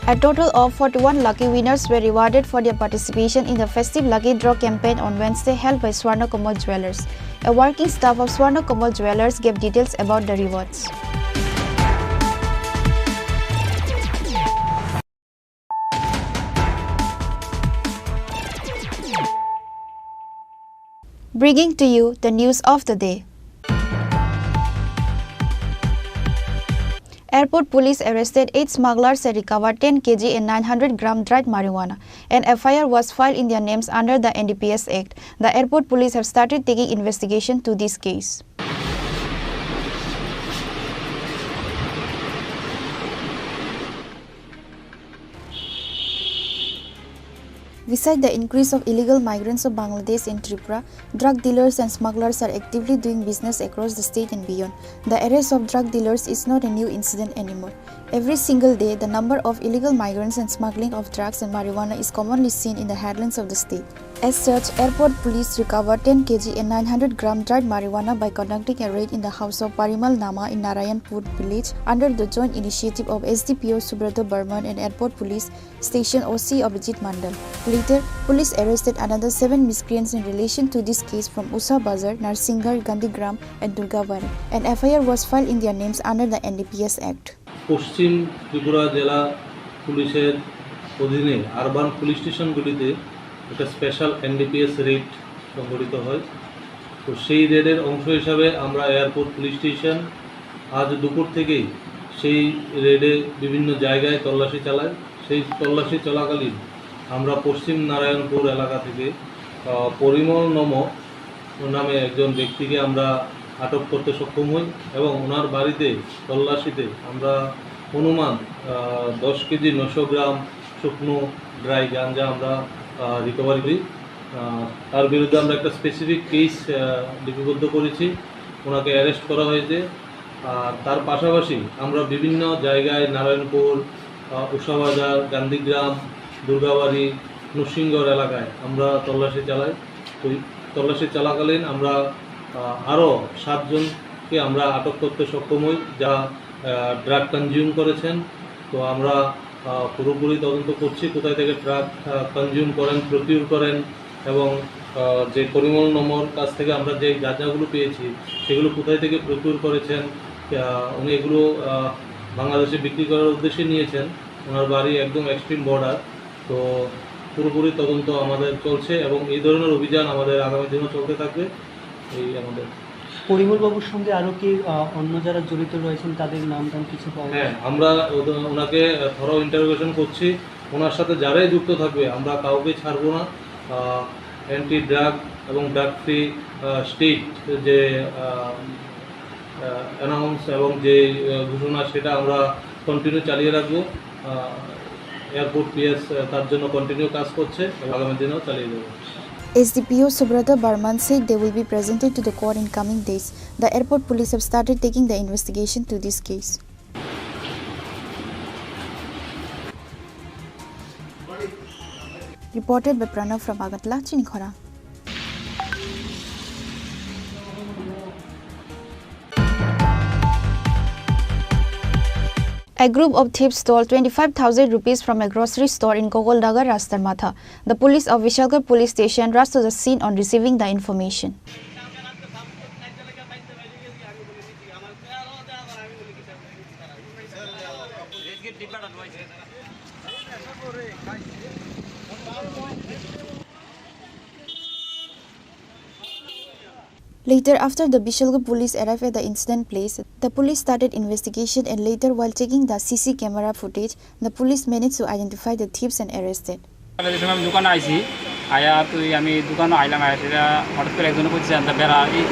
[SPEAKER 7] A total of 41 lucky winners were rewarded for their participation in the festive lucky draw campaign on Wednesday held by Swarna Kamal Jewellers. A working staff of Swarna Kamal Jewellers gave details about the rewards. Bringing to you the news of the day. Airport police arrested 8 smugglers and recovered 10 kg and 900 gram dried marijuana. An FIR was filed in their names under the NDPS Act. The airport police have started taking investigation to this case. Beside the increase of illegal migrants of Bangladesh in Tripura, drug dealers and smugglers are actively doing business across the state and beyond. The arrest of drug dealers is not a new incident anymore. Every single day, the number of illegal migrants and smuggling of drugs and marijuana is commonly seen in the headlands of the state. As such, airport police recovered 10 kg and 900 gram dried marijuana by conducting a raid in the house of Parimal Nama in Narayanpur village under the joint initiative of SDPO Subrata Burman and Airport Police Station OC Abhijit Mandal. Later, police arrested another 7 miscreants in relation to this case from Usa Bazar, Narsinghar, Gandhigram and Durgawari. An FIR was filed in their names under the NDPS Act.
[SPEAKER 20] পশ্চিম ত্রিপুরা জেলা পুলিশের অধীনে urban police স্টেশনগুলিতে একটা special NDPS red সংগঠিত হয়। তো সেই রেডের অংশ হিসাবে আমরা এয়ারপোর্ট পুলিশ স্টেশন আজ দুপুর থেকেই সেই রেডে বিভিন্ন জায়গায় তল্লাশি চালাই। সেই তল্লাশি চলাকালীন আমরা পশ্চিম নারায়ণপুর এলাকা থেকে পরিমল নামে একজন ব্যক্তিকে আমরা আটক করতে সক্ষম হই এবং ওনার বাড়িতে তল্লাশিতে আমরা অনুমান 10 কেজি 900 গ্রাম শুকনো ড্রাই গাঞ্জা আমরা রিকভারি করি। তার বিরুদ্ধে আমরা একটা স্পেসিফিক কেস লিপিবদ্ধ করেছি, ওনাকে অ্যারেস্ট করা হয়েছে। আর তার পাশাপাশি আমরা বিভিন্ন জায়গায় নারায়ণপুর, উষাবাজার, গান্ধীগ্রাম, দুর্গাবাড়ি, নরসিংগড় এলাকায় আমরা তল্লাশি চালাই। তো তল্লাশি চলাকালীন আমরা আরও 7 জনকে আমরা আটক করতে সক্ষম হই যা ড্রাগ কনজিউম করেছেন। তো আমরা পুরোপুরি তদন্ত করছি কোথায় থেকে ড্রাগ কনজিউম করেন, প্রকিউর করেন এবং যে পরিমল নম্বর কাছ থেকে আমরা যে গাঁজাগুলো পেয়েছি সেগুলো কোথায় থেকে প্রকিউর করেছেন, উনি এগুলো বাংলাদেশে বিক্রি করার উদ্দেশ্যে নিয়েছেন। ওনার বাড়ি একদম এক্সট্রিম বর্ডার। তো পুরোপুরি তদন্ত আমাদের চলছে এবং এই ধরনের অভিযান আমাদের আগামী দিনও চলতে থাকবে। এই আমাদের
[SPEAKER 21] পরিমল বাবুর সঙ্গে আরও কি অন্য যারা জড়িত রয়েছেন তাদের নাম কিছু পাওয়া?
[SPEAKER 20] হ্যাঁ, আমরা ওনাকে থরো ইন্টারোগেশন করছি। ওনার সাথে যারাই যুক্ত থাকবে আমরা কাউকে ছাড়বো না। অ্যান্টি ড্রাগ এবং ড্রাগ ফ্রি স্টেট যে অ্যানাউন্স এবং যে ঘোষণা সেটা আমরা কন্টিনিউ চালিয়ে রাখবো। এয়ারপোর্ট পিএস তার জন্য কন্টিনিউ কাজ করছে এবং আগামী দিনেও চালিয়ে দেবো।
[SPEAKER 7] SDPO Subrata Burman said they will be presented to the court in coming days. The airport police have started taking the investigation to this case. Reported by Pranav from Agatla, Chini Khorang. A group of thieves stole 25,000 rupees from a grocery store in Gogolnagar, Rastarmatha. The police of Vishalgarh police station rushed to the scene on receiving the information. Later, after the Vishalgarh police arrived at the incident place, the police started investigation and later, while checking the CC camera footage, the police managed to identify the thieves and arrested.
[SPEAKER 22] আমি দোকানে আইছি, আয়া তুই আমি দোকানে আইলাম, আয়া সেটা হঠাৎ করে একজনে বলছে যে বেড়া এই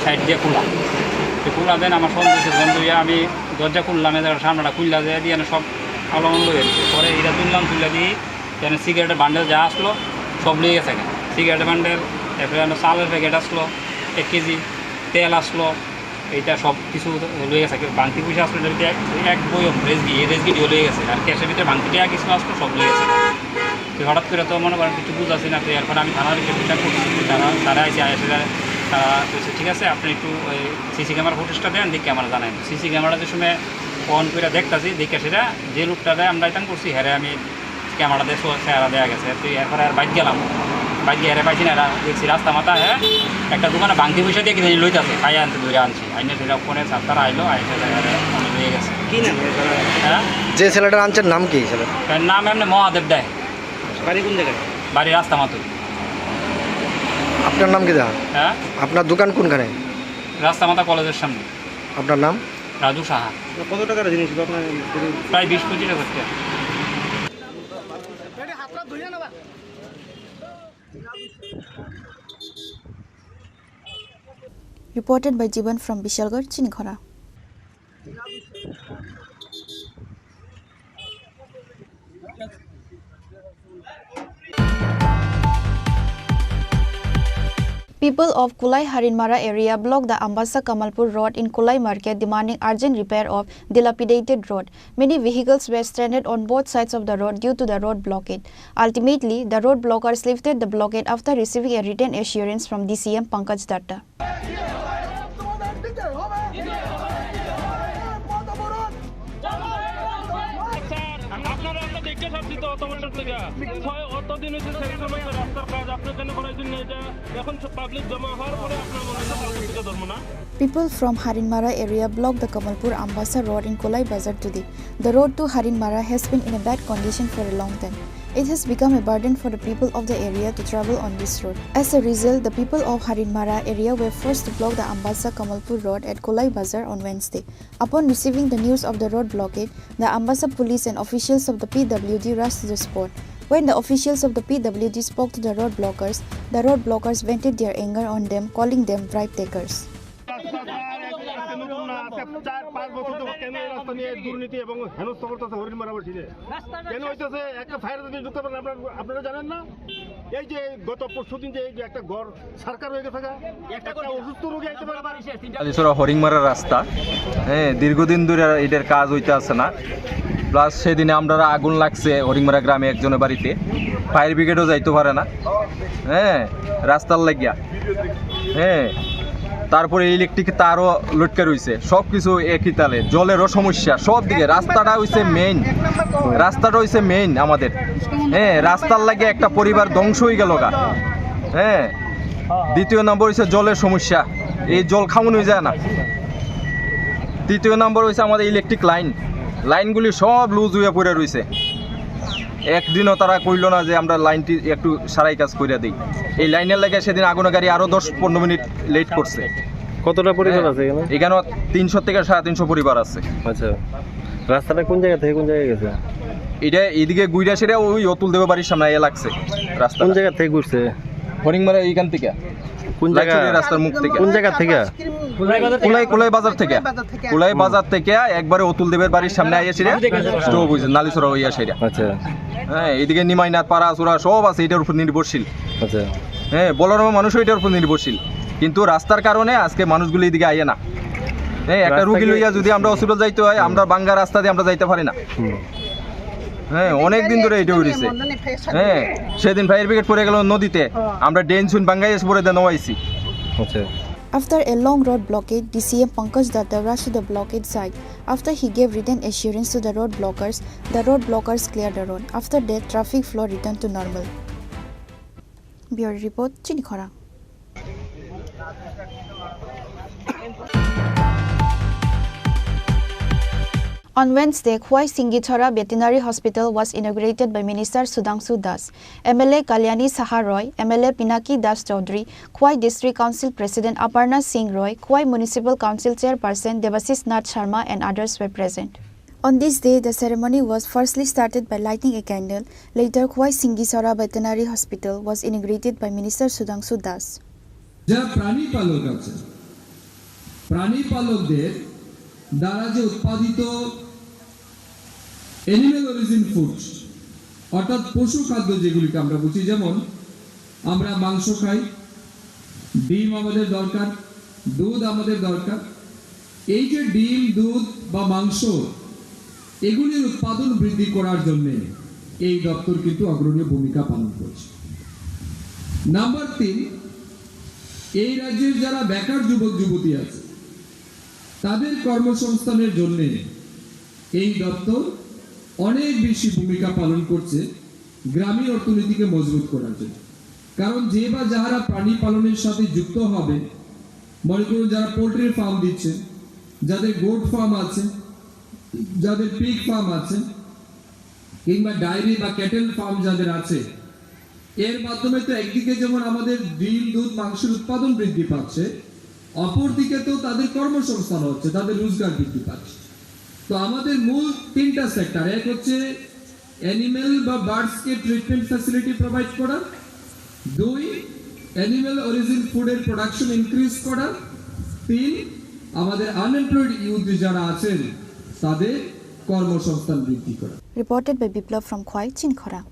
[SPEAKER 22] সাইড দিয়ে খোলা দেন। আমার সন্দেহ বন্ধু আমি দরজা খুললাম, সামনেটা খুললা যায় দিয়ে সব আলো বন্ধ হয়ে গেছে। পরে এটা তুললা দিয়ে যেন সিগারেটের বান্ডেল যা আসলো সব লেগে গেছে। সিগারেটের বান্ডেল, এরপরে চালের প্যাকেট আসলো 1 কেজি, তেল আসলো, এইটা সব কিছু লয়ে গেছে। বাংতি পয়সা আসলো এক বইম রেজগিটিও লেগে গেছে। আর ক্যাশের ভিতরে বাংতিটা কিছু আসলো সব লেগে গেছে। তো হঠাৎ করে তো মনে করেন কিছু বুঝাচ্ছি না। তো এরপরে আমি থানার বিষয়টা করছি, তারা এসে আসে, তারা বলছে ঠিক আছে আপনি একটু ওই সিসি ক্যামেরা ফুটেজটা দেন, দেখে আমার জানেন। সিসি ক্যামেরা যে সময় অন করে দেখতেছি, দেখে সেটা যে লোকটা দেয় আমরা এটা করছি হ্যাঁ আমি ক্যামেরা দিয়ে চেহারা দেওয়া গেছে। তো এরপরে আর বাইক গেলাম, বাইক গিয়ে হেরে পাইছি না, এরা দেখছি রাস্তা মাথা হ্যাঁ একটা দোকানে বাংতি পয়সা দিয়ে কিনে লইতেছে, খাইয়ে আনতে ধরে আনছি। আইনে সেটা ফোনে তারা আইলো, আইসে অনেক হয়ে গেছে।
[SPEAKER 21] কি নাম?
[SPEAKER 22] হ্যাঁ,
[SPEAKER 21] যে ছেলেটার আনছেন নাম কি?
[SPEAKER 22] তার নাম এমনি মহাদেব দেয়।
[SPEAKER 21] বাড়ি কোন জায়গায়?
[SPEAKER 22] বাড়ি রাস্তা মাতুই।
[SPEAKER 21] আপনার নাম কি দা?
[SPEAKER 22] হ্যাঁ,
[SPEAKER 21] আপনার দোকান কোনখানে?
[SPEAKER 22] রাস্তা মাথা কলেজের সামনে।
[SPEAKER 21] আপনার নাম?
[SPEAKER 22] রাজু সাহা।
[SPEAKER 21] কত টাকার জিনিস আপনার?
[SPEAKER 22] প্রায় 20-25 টাকা করতে।
[SPEAKER 7] Reported by Jiban from Vishalgarh, Chini Khorang. People of Kulai Harinmara area blocked the Ambassa Kamalpur road in Kulai market demanding urgent repair of dilapidated road. Many vehicles were stranded on both sides of the road due to the road blockade. Ultimately, the road blockers lifted the blockade after receiving a written assurance from DCM Pankaj Datta. People from Harinmara area blocked the Kamalpur Ambassa road in Kolai Bazar today. The road to Harinmara has been in a bad condition for a long time. It has become a burden for the people of the area to travel on this road. As a result, the people of Harinmara area were forced to block the Ambassa Kamalpur road at Kolai Bazar on Wednesday. Upon receiving the news of the road blockade, the Ambassa police and officials of the PWD rushed to the spot. When the officials of the PWD spoke to the road blockers vented their anger on them, calling them bribe takers.
[SPEAKER 2] হরিংমারা রাস্তা দীর্ঘদিন ধরে এটার কাজ হইতে আছে না plus সেদিনে আমরা আগুন লাগছে হরিংমারা গ্রামে একজনের বাড়িতে ফায়ার ব্রিগেডও যাইতে পারে না রাস্তার লাগিয়া তারপরে ইলেকট্রিক তারও লটকে রয়েছে সব কিছু একই তালে জলেরও সমস্যা সব দিকে রাস্তাটা হইছে মেইন আমাদের রাস্তার লাগে একটা পরিবার ধ্বংস হয়ে গেল গা দ্বিতীয় নম্বর হইছে জলের সমস্যা এই জল খাওয়ানো হয়ে যায় না তৃতীয় নম্বর হইছে আমাদের ইলেকট্রিক লাইনগুলি সব লুজ হয়ে পড়ে রয়েছে একদিনও তারা কইল না যে আমরা লাইনটি একটু সারাই কাজ করে দিই এই লাইনের লাগে সেদিন আগুনের গাড়ি আরো 10-15 মিনিট লেট করছে
[SPEAKER 11] কতটা পরিবার আছে
[SPEAKER 2] এখানে 300 থেকে 350 পরিবার আছে
[SPEAKER 11] আচ্ছা রাস্তাটা কোন জায়গা থেকে কোন জায়গায় গেছে
[SPEAKER 2] এটা এইদিকে গুইরা সেটা ওই অতুল দেব বাড়ির সামনে লাগছে রাস্তা
[SPEAKER 11] কোন জায়গা থেকে ঘুরছে
[SPEAKER 2] হরিংমারা এইখান থেকে
[SPEAKER 11] কোন জায়গা
[SPEAKER 2] রাস্তার মুখ থেকে
[SPEAKER 11] কোন জায়গা থেকে
[SPEAKER 2] কুলাই বাজার থেকে একবারে অতুল দেবের বাড়ির সামনে আইয়াছিল স্টপ হইছে নালিছড়া হইয়া সেটা
[SPEAKER 11] আচ্ছা
[SPEAKER 2] এইদিকে নিমাইনাথ পাড়া চূড়া সব আছে এটার উপর নির্ভরশীল
[SPEAKER 11] আচ্ছা
[SPEAKER 2] বলার মানুষও এটার উপর নির্ভরশীল কিন্তু রাস্তার কারণে আজকে মানুষগুলো এদিকে আইয়ে না একটা রুগী লইয়া যদি আমরা হসপিটাল যাইতে হয় আমরা বাঙ্গা রাস্তা দিয়ে আমরা যাইতে পারি না অনেক দিন ধরে এটা হইছে সেদিন ফায়ার ব্রিগেড পড়ে গেল নদীতে আমরা ডেনসুন বাঙ্গাই এসে পড়ে নওয়াইছি
[SPEAKER 11] আচ্ছা
[SPEAKER 7] After a long road blockade, DCM Pankaj Datta rushed to the blockade site. After he gave written assurance to the road blockers cleared the road. After that, traffic flow returned to normal. Bureau report, Chini Khorang. On Wednesday, Khwai Singithara Veterinary Hospital was inaugurated by Minister Sudhanshu Das. MLA Kalyani Saha Roy, MLA Pinaki Das Chaudhary, Khwai District Council President Aparna Singh Roy, Khwai Municipal Council Chairperson Devasis Nath Sharma and others were present. On this day, the ceremony was firstly started by lighting a candle. Later, Khwai Singithara Veterinary Hospital was inaugurated by Minister Sudhanshu Das.
[SPEAKER 3] যারা প্রাণী পালক আছে প্রাণী পালকদের দ্বারা যে উৎপাদিত animal origin food অর্থাৎ পশু খাদ্য যেগুলিকে আমরা বুঝি যেমন আমরা মাংস খাই ডিম আমাদের দরকার দুধ আমাদের দরকার এই যে ডিম দুধ বা মাংস এগুলির উৎপাদন বৃদ্ধি করার জন্য এই দপ্তর কিন্তু অগ্রণীয় ভূমিকা পালন করছে নাম্বার 3 এই রাজ্যের যারা বেকার যুবক যুবতী আছে তাদের কর্মসংস্থানের জন্য এই দপ্তর অনেক বেশি ভূমিকা পালন করছে গ্রামীণ অর্থনীতিকে মজবুত করার জন্য কারণ যে বা যারা প্রাণী পালনের সাথে যুক্ত হবে মনে করুন যারা পোল্ট্রি ফার্ম দিচ্ছে যাদের গোট ফার্ম আছে যাদের পিগ ফার্ম আছে কিংবা ডায়েরি বা ক্যাটেল ফার্ম যাদের আছে এর মাধ্যমে তো একদিকে যেমন আমাদের ডিম দুধ মাংসের উৎপাদন বৃদ্ধি পাচ্ছে অপরদিকে তো তাদের কর্মসংস্থান হচ্ছে তাদের রোজগার বৃদ্ধি পাচ্ছে তো আমাদের মূল 3টা সেক্টর এক হচ্ছে অ্যানিম্যাল বা বার্ডস কে ট্রিটমেন্ট ফ্যাসিলিটি প্রোভাইড করা 2 অ্যানিম্যাল অরিজিন ফুডের প্রোডাকশন ইনক্রিজ করা 3 আমাদের আনএমপ্লয়েড ইউথ যারা আছেন তাদের কর্মসংস্থান বৃদ্ধি করা
[SPEAKER 7] Reported by Biplav from Khwai, Chini Khorang.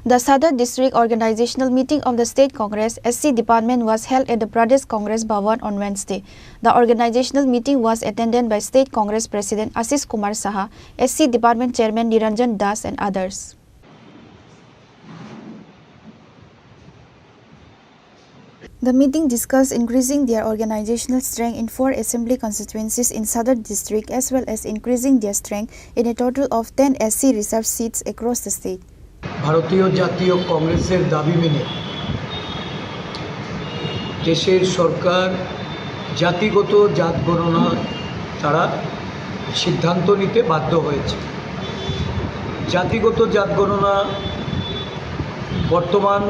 [SPEAKER 7] The Sadar District Organizational Meeting of the State Congress SC Department was held at the Pradesh Congress Bhavan on Wednesday. The organizational meeting was attended by State Congress President Ashish Kumar Saha, SC Department Chairman Niranjan Das and others. The meeting discussed increasing their organizational strength in 4 assembly constituencies in Sadar district as well as increasing their strength in a total of 10 SC reserved seats across the state.
[SPEAKER 4] ভারতীয় জাতীয় কংগ্রেসের দাবি মেনে দেশের সরকার জাতিগত জাত গণনা তারা সিদ্ধান্ত নিতে বাধ্য হয়েছে। জাতিগত জাত গণনা বর্তমান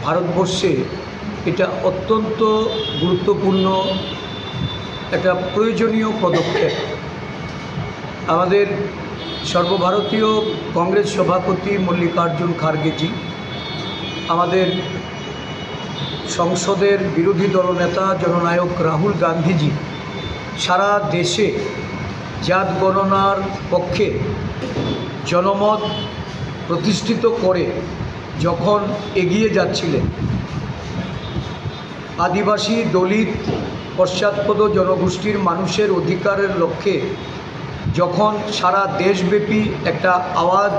[SPEAKER 4] ভারতবর্ষে এটা অত্যন্ত গুরুত্বপূর্ণ একটা প্রয়োজনীয় পদক্ষেপ। আমাদের সর্বভারতীয় কংগ্রেস সভাপতি মল্লিকার্জুন খার্গেজি, আমাদের সংসদের বিরোধী দলনেতা জননায়ক রাহুল গান্ধীজি সারা দেশে জাত গণনার পক্ষে জনমত প্রতিষ্ঠিত করে যখন এগিয়ে যাচ্ছিলেন, আদিবাসী দলিত পশ্চাৎপদ জনগোষ্ঠীর মানুষের অধিকারের লক্ষ্যে যখন সারা দেশব্যাপী একটা আওয়াজ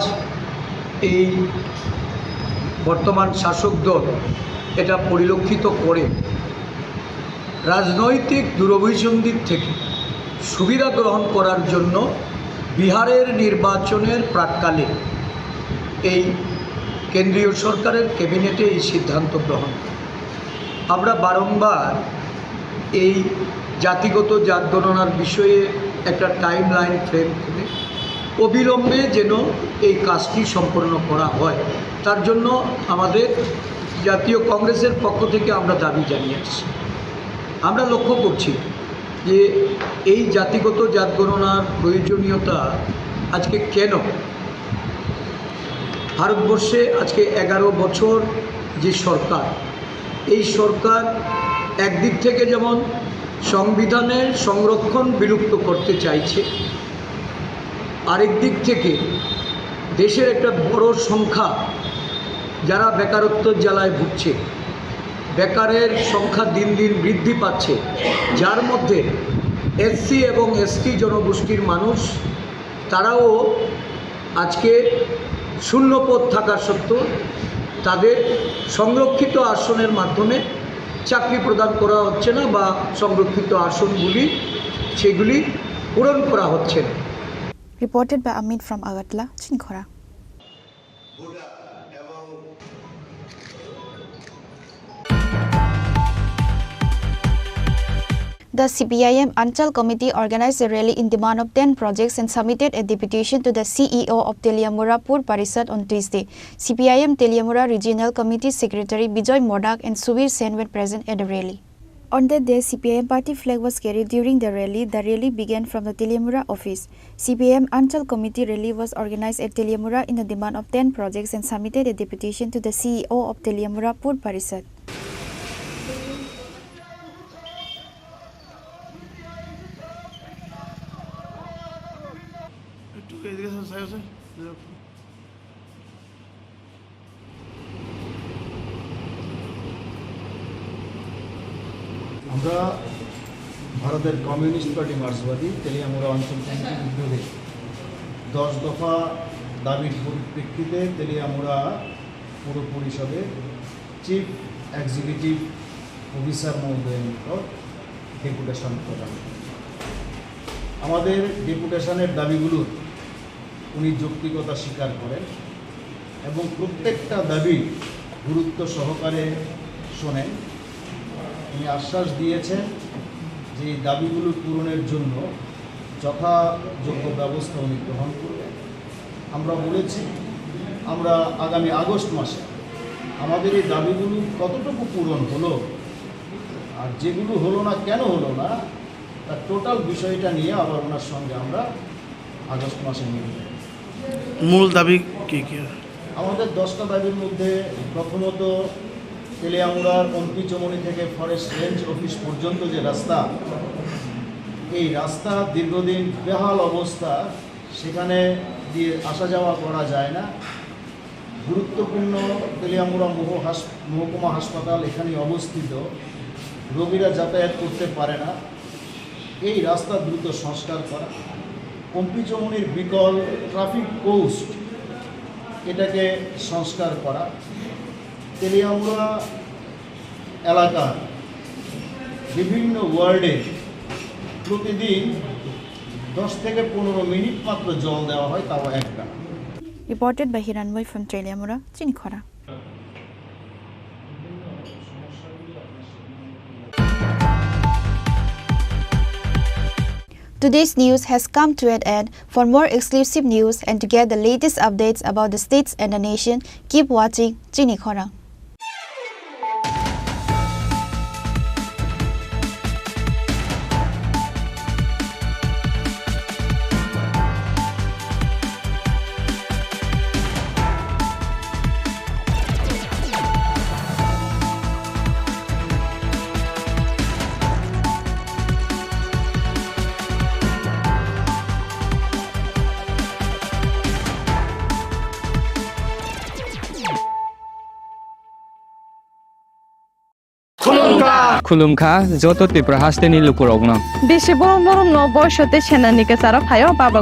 [SPEAKER 4] এই বর্তমান শাসক দল এটা পরিলক্ষিত করে রাজনৈতিক দুরভিসন্ধির থেকে সুবিধা গ্রহণ করার জন্য বিহারের নির্বাচনের প্রাক্কালে এই কেন্দ্রীয় সরকারের ক্যাবিনেটে এই সিদ্ধান্ত গ্রহণ করে। আমরা বারংবার এই জাতিগত জাত গণনার বিষয়ে একটা টাইম লাইন ফ্রেম করে অবিলম্বে যেন এই কাজটি সম্পন্ন করা হয়, তার জন্য আমাদের জাতীয় কংগ্রেসের পক্ষ থেকে আমরা দাবি জানিয়ে আসছি। আমরা লক্ষ্য করছি যে এই জাতিগত জাত গণনার প্রয়োজনীয়তা আজকে কেন ভারতবর্ষে আজকে 11 বছর যে সরকার, এই সরকার একদিক থেকে যেমন সংবিধানের সংরক্ষণ বিলুপ্ত করতে চাইছে, আরেক দিক থেকে দেশের একটা বড় সংখ্যা যারা বেকারত্বের জ্বালায় ভুগছে, বেকারের সংখ্যা দিন দিন বৃদ্ধি পাচ্ছে, যার মধ্যে এসসি এবং এসটি জনগোষ্ঠীর মানুষ তারাও আজকে শূন্যপদ থাকা সত্ত্বেও তাদের সংরক্ষিত আসনের মাধ্যমে চাকরি প্রদান করা হচ্ছে না বা সংরক্ষিত আসনগুলি সেগুলি পূরণ করা হচ্ছে না।
[SPEAKER 7] Reported by Amit from Agartala, Chini Khorang. The CPIM Anchal Committee organized a rally in demand of 10 projects and submitted a deputation to the CEO of Teliamura Pur Parishad on Tuesday. CPIM Teliamura Regional Committee Secretary Bijoy Modak and Subir Sen were present at the rally. On that day, CPIM party flag was carried during the rally. The rally began from the Teliamura office. CPIM Anchal Committee rally was organized at Teliamura in the demand of 10 projects and submitted a deputation to the CEO of Teliamura Pur Parishad.
[SPEAKER 6] আমরা ভারতের communist party মার্ক্সবাদী Teliamura অঞ্চল কমিটির উদ্যোগে 10 দফা দাবির পরিপ্রেক্ষিতে তেলিয়ামুড়া পৌর পরিষদের চিফ এক্সিকিউটিভ অফিসার মহোদয়ের নিকট ডেপুটেশন প্রদান। আমাদের ডেপুটেশনের দাবিগুলোর উনি যৌক্তিকতা স্বীকার করেন এবং প্রত্যেকটা দাবি গুরুত্ব সহকারে শোনেন। উনি আশ্বাস দিয়েছেন যে এই দাবিগুলো পূরণের জন্য যথাযোগ্য ব্যবস্থা উনি গ্রহণ করবেন। আমরা বলেছি আমরা আগামী আগস্ট মাসে আমাদের এই দাবিগুলো কতটুকু পূরণ হলো আর যেগুলো হলো না কেন হলো না তার টোটাল বিষয়টা নিয়ে আবার ওনার সঙ্গে আমরা আগস্ট মাসে মিলব।
[SPEAKER 23] মূল দাবি কী কী?
[SPEAKER 6] আমাদের 10টা দাবির মধ্যে প্রথমত তেলিয়ামুড়ার অন্তিচমনি থেকে ফরেস্ট রেঞ্জ অফিস পর্যন্ত যে রাস্তা, এই রাস্তা দীর্ঘদিন বেহাল অবস্থা, সেখানে দিয়ে আসা যাওয়া করা যায় না। গুরুত্বপূর্ণ তেলিয়ামুড়া মহকুমা হাসপাতাল এখানে অবস্থিত, রোগীরা যাতায়াত করতে পারে না, এই রাস্তা দ্রুত সংস্কার করা। কম্পিচমনির বিকল ট্রাফিক পোস্ট এটাকে সংস্কার করা। তেলিয়ামুড়া এলাকার বিভিন্ন ওয়ার্ডে প্রতিদিন 10 থেকে 15 মিনিট মাত্র জল দেওয়া হয়, তাও একবার।
[SPEAKER 7] Reported by Hiranmoy from Treliamura, Chini Khorang. Today's news has come to an end. For more exclusive news and to get the latest updates about the states and the nation, keep watching Chini Khorang.
[SPEAKER 5] खुलुमखा जत त्रिपुरा हास्टेनि लुकुरगना
[SPEAKER 8] बेसे बरम बरम न बयसते सेनानिके सारा फायो बाबा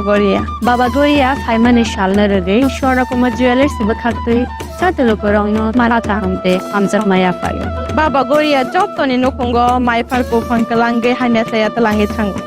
[SPEAKER 8] गोरिया फाइमानि शालना रगे शोरा कुमा jewellers बखाते साते लुकुरगन माराता हमते आमजर माया फायो बाबा गोरिया जतनि नखंगो माइफारको फंकलांगे हाने सायात लांगे थांगो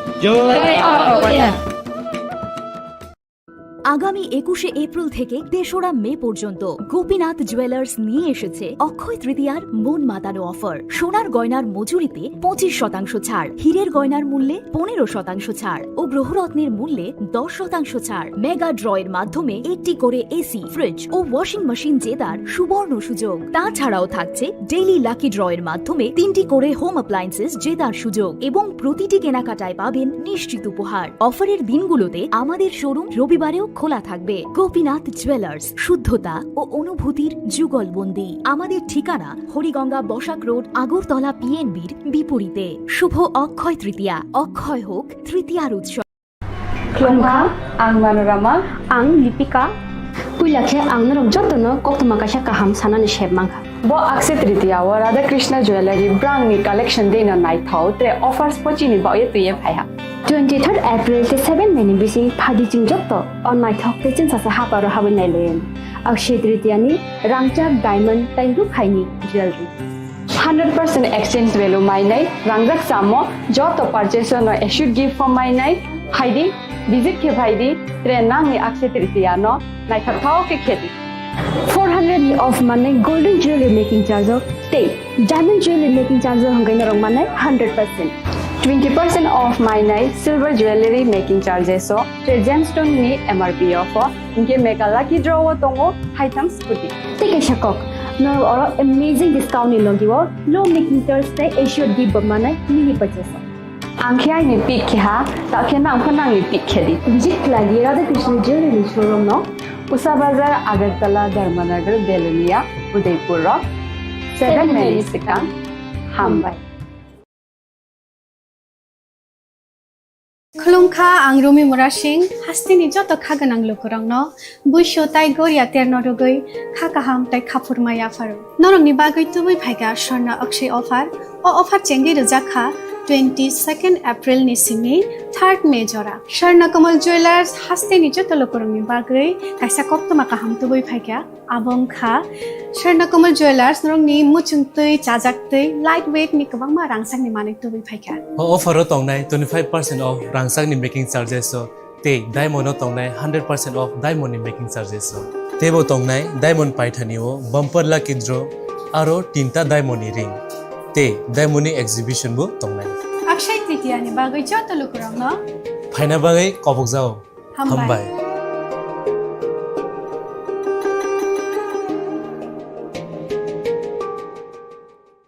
[SPEAKER 1] আগামী 21শে এপ্রিল থেকে 3রা মে পর্যন্ত গোপীনাথ জুয়েলার্স নিয়ে এসেছে অক্ষয় তৃতীয়ার মন মাতানো অফার। সোনার গয়নার মজুরিতে 25% ছাড়, হীরের গয়নার মূল্যে 15% ছাড় ও গ্রহরত্নের মূল্যে 10% ছাড়। মেগা ড্রয়ের মাধ্যমে একটি করে এসি, ফ্রিজ ও ওয়াশিং মেশিন জেতার সুবর্ণ সুযোগ। তাছাড়াও থাকছে ডেইলি লাকি ড্রয়ের মাধ্যমে 3টি করে হোম অ্যাপ্লায়েন্সেস জেতার সুযোগ এবং প্রতিটি কেনাকাটায় পাবেন নিশ্চিত উপহার। অফারের দিনগুলোতে আমাদের শোরুম রবিবারেও খোলা থাকবে। গোপীনাথ জুয়েলার্স, শুদ্ধতা ও অনুভূতির যুগলবন্দি। আমাদের ঠিকানা হরিগঙ্গা বসাক রোড, আগরতলা পিএনবির বিপরীতে। শুভ অক্ষয় তৃতীয়া, অক্ষয় হোক তৃতীয়ার উৎসব।
[SPEAKER 9] Klongka, ang Manorama, ang Lipika, Kuilakhe ang narong jotono koktuma kasha kaham sanani shebmangha. Bo Akshay Tritiya wa Radha Krishna Jewelry brand ni collection de na nai thau tre offers pochini ba ye tuye phaiha. 23rd April te 7 meni bisi phadi jing jotto on nai thau te chin sa ha paro ha nai len. Akshay Tritiya ni rangchak diamond tai ru khaini jewelry. 100% exchange value mai nai rangjak samo joto purchase no should give for mai nai haidi visit ke bhaidi tre nang ni Akshay Tritiya no nai thau ke khedi 400 of money golden jewelry making charge of te diamond jewelry making charge hangai na rong manai 100% 20% off my night silver jewelry making charges so tre gemstone ni MRP of inke mega lucky draw tongo haitam scooty take a shakok no or amazing discount ni logiwo low making charge te assured give manai mini purchase angkhai ni pick kha ta khena angkhana ni pick khedi visit lagi Radha Krishna jewelry showroom no Usa Bazar Agartala Dharmanagar Belunia Udaipur 7 Melisika Hambai
[SPEAKER 24] Khulumkha ang Rumi Murashing hastini joto khaganang lukurang no buisho tai goria terno rogoi khakaham tai khapurmaya faru norong ni bagoi tubui phaiga sorna akshay offer o offer chengi rujakha 22nd April ni simi 3rd May jora Sharna Kamal Jewelers hastini joto lukurang ni bagoi kaisa koktuma kaham tubui phaiga abong kha Sharna Kamal Jewelers norong ni muchungtui chajaktui lightweight ni kabangma rangsang ni manik tubui phaiga
[SPEAKER 25] offer tongnai 25% off rangsang ni making charges so te diamond tongnai 100% off diamond ni making charges so tebo tongnai diamond paithani o bumper lucky draw aro tinta diamond ni ring te diamond ni exhibition bu tongnai
[SPEAKER 24] Akshay Tritiya ni bagoi joto lukurang no
[SPEAKER 25] phaina bagai kobok jao
[SPEAKER 24] Hambai.
[SPEAKER 25] Hambai